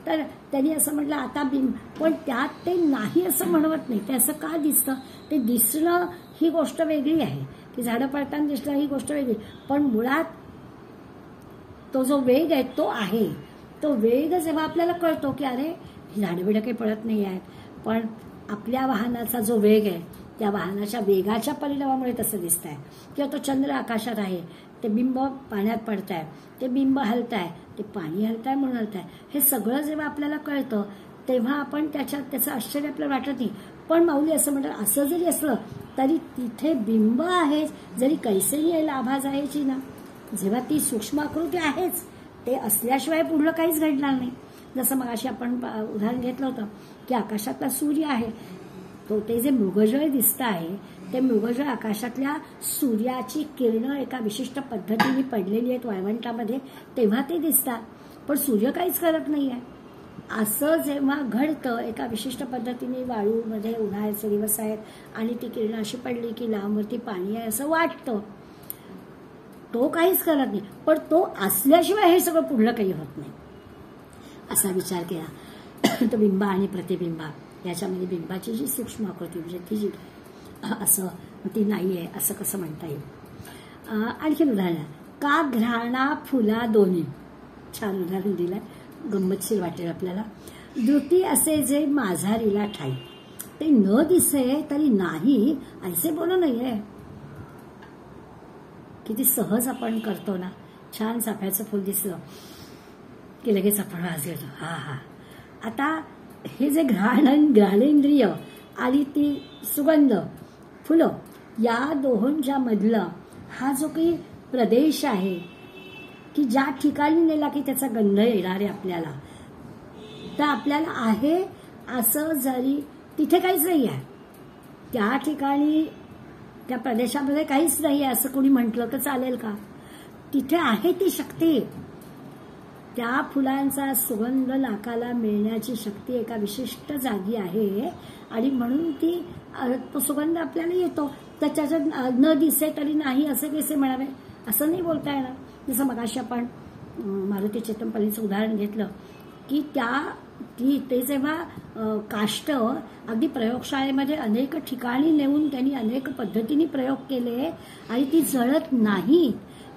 तर त्यांनी असं म्हटलं आता बिंब, पण त्यात ते नाही असं म्हणवत नाही. ते असं का दिसतं, ते दिसणं ही गोष्ट वेगळी आहे की झाडं पडताना दिसलं ही गोष्ट वेगळी, पण मुळात तो जो वेग आहे तो आहे. तो वेग जेव्हा आपल्याला कळतो की अरे झाडं बिडं काही पडत नाही आहेत, पण आपल्या वाहनाचा जो वेग आहे त्या वाहनाच्या वेगाच्या परिणामामुळे तसं दिसत आहे. किंवा तो चंद्र आकाशात आहे, ते बिंब पाण्यात पडत आहे, ते बिंब हलत आहे, ते पाणी हलत आहे म्हणून हलत आहे. हे सगळं जेव्हा आपल्याला कळतं तेव्हा आपण त्याचं आश्चर्य आपल्याला वाटत नाही. पण माऊली असं म्हणतात असं जरी असलं तरी तिथे बिंब आहे, जरी कैसेही लाभा जायची ना. जेव्हा ती सूक्ष्म आकृती आहेच, ते असल्याशिवाय पुढलं काहीच घडणार नाही. जसं मग अशी आपण उदाहरण घेतलं होतं की आकाशातला सूर्य आहे तो ते जे मृगजळ दिसतं आहे ते मृगजळ आकाशातल्या सूर्याची किरणं एका विशिष्ट पद्धतीने पडलेली आहेत वाळवंटामध्ये, तेव्हा ते दिसतात. पण सूर्य काहीच करत नाहीये. असं जेव्हा घडतं एका विशिष्ट पद्धतीने, वाळूमध्ये उन्हाळ्याचे दिवस आहेत आणि ती किरणं अशी पडली की लांबवरती पाणी आहे असं वाटतं, तो काहीच करत नाही. पण तो असल्याशिवाय हे सगळं पुढलं काही होत नाही. असा विचार केला तर बिंबा आणि प्रतिबिंबा याच्यामध्ये बिंबाची जी सूक्ष्म आकृती म्हणजे ती जी असं ती नाहीये असं कसं म्हणता येईल. आणखीन उदाहरण, का घ्राणा फुला दोन्ही, छान उदाहरण दिलंय, गंमतशीर वाटेल आपल्याला. द्रुती असे जे माझारीला ठाई, ते न दिसे तरी नाही ऐसे बोलू नाहीये. किती सहज आपण करतो ना. छान चाफ्याचं फुल दिसलं की लगेच आपण वास घेतो, हा हा. आता हे जे घ्राणेंद्रिय आणि ती सुगंध फुलं या दोहोंच्या मधला हा जो काही प्रदेश आहे की ज्या ठिकाणी नेला की त्याचा गंध येणार आहे आपल्याला, तर आपल्याला आहे असं जरी तिथे काहीच नाही आहे, त्या ठिकाणी त्या प्रदेशामध्ये काहीच नाही आहे असं कोणी म्हटलं तर चालेल का? तिथे आहे ती शक्ती. त्या फुलांचा सुगंध नाकाला मिळण्याची शक्ती एका विशिष्ट जागी आहे आणि म्हणून ती तो सुगंध आपल्याला येतो. त्याच्यात न दिसे तरी नाही असे कसे म्हणावे, असं नाही बोलता येणार. जसं मगाशी आपण मारुती चितमपल्लीचं उदाहरण घेतलं की ते जेव्हा काष्ट अगदी प्रयोगशाळेमध्ये अनेक ठिकाणी नेऊन त्यांनी अनेक पद्धतीने प्रयोग केले आणि ती जळत नाही,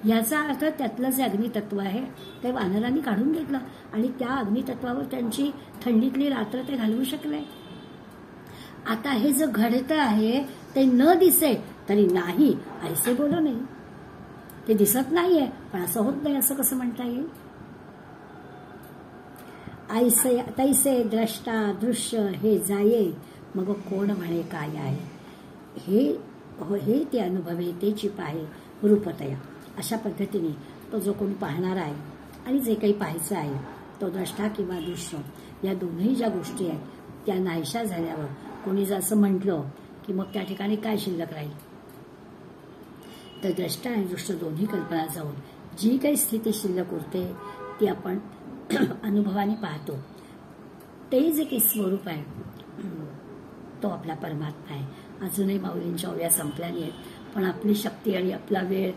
याचा अर्थ त्यातलं जे अग्नितत्व आहे ते वानरांनी काढून घेतलं आणि त्या अग्नितत्वावर त्यांची थंडीतली रात्र ते घालवू शकले. आता हे जे घडतं आहे ते न दिसे तरी नाही ऐसे बोलू नये. ते दिसत नाहीये पण असं होत नाही असं कसं म्हणता येईल. ऐसे तैसे द्रष्टा दृश्य हे जाये, मग कोण म्हणे काय आहे. हे ते अनुभवे तेची पाहे रूपतया. अशा पद्धतीने तो जो कोणी पाहणार आहे आणि जे काही पाहायचं आहे तो द्रष्टा किंवा दृश्य या दोन्ही ज्या गोष्टी आहेत त्या नाहीशा झाल्यावर कोणी जर असं म्हटलं की मग त्या ठिकाणी काय शिल्लक राहील. तर द्रष्टा आणि दृश्य दोन्ही कल्पना जाऊन जी काही स्थिती शिल्लक उरते ती आपण अनुभवाने पाहतो. ते जे काही स्वरूप आहे तो आपला परमात्मा आहे. अजूनही माऊलींच्या ओव्या संपल्या नाहीत, पण आपली शक्ती आणि आपला वेळ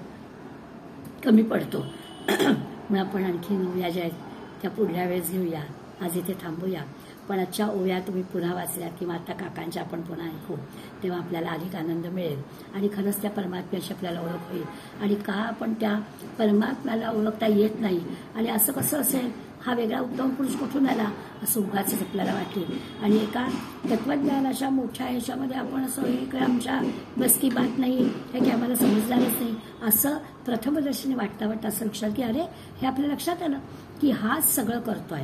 कमी पडतो म्हणून आपण आणखी ओव्या ज्या आहेत त्या पुढल्या वेळेस घेऊया. आज इथे थांबूया. पण आजच्या ओव्या तुम्ही पुन्हा वाचल्या किंवा आता काकांच्या आपण पुन्हा ऐकू तेव्हा आपल्याला अधिक आनंद मिळेल आणि खरंच त्या परमात्म्याची आपल्याला ओळख होईल. आणि का आपण त्या परमात्म्याला ओळखता येत नाही आणि असं कसं असेल, हा वेगळा उत्तम पुरुष कुठून आला असं उगाचच आपल्याला वाटेल. आणि एका तत्वज्ञानाच्या मोठ्या ह्याच्यामध्ये आपण असं इकडे आमच्या बस की बात नाही हे की आम्हाला समजणारच नाही असं प्रथमदर्शनी वाटता असं लक्षात की अरे हे आपल्या लक्षात आलं की हाच सगळं करतोय,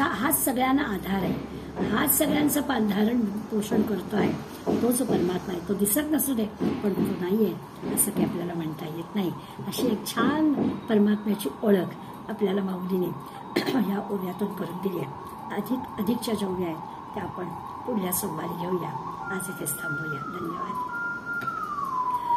हाच सगळ्यांना आधार आहे, हाच सगळ्यांचं पालधारण पोषण करतोय. तो जो परमात्मा आहे तो दिसत नसू दे पण तो नाहीये असं काही आपल्याला म्हणता येत नाही. अशी एक छान परमात्म्याची ओळख आपल्याला माऊलीने या ओव्यातून करून दिली आहे. अधिकच्या ज्या ओव्या आहेत त्या आपण पुढल्या सोमवारी घेऊया. आज इथेच थांबूया. धन्यवाद.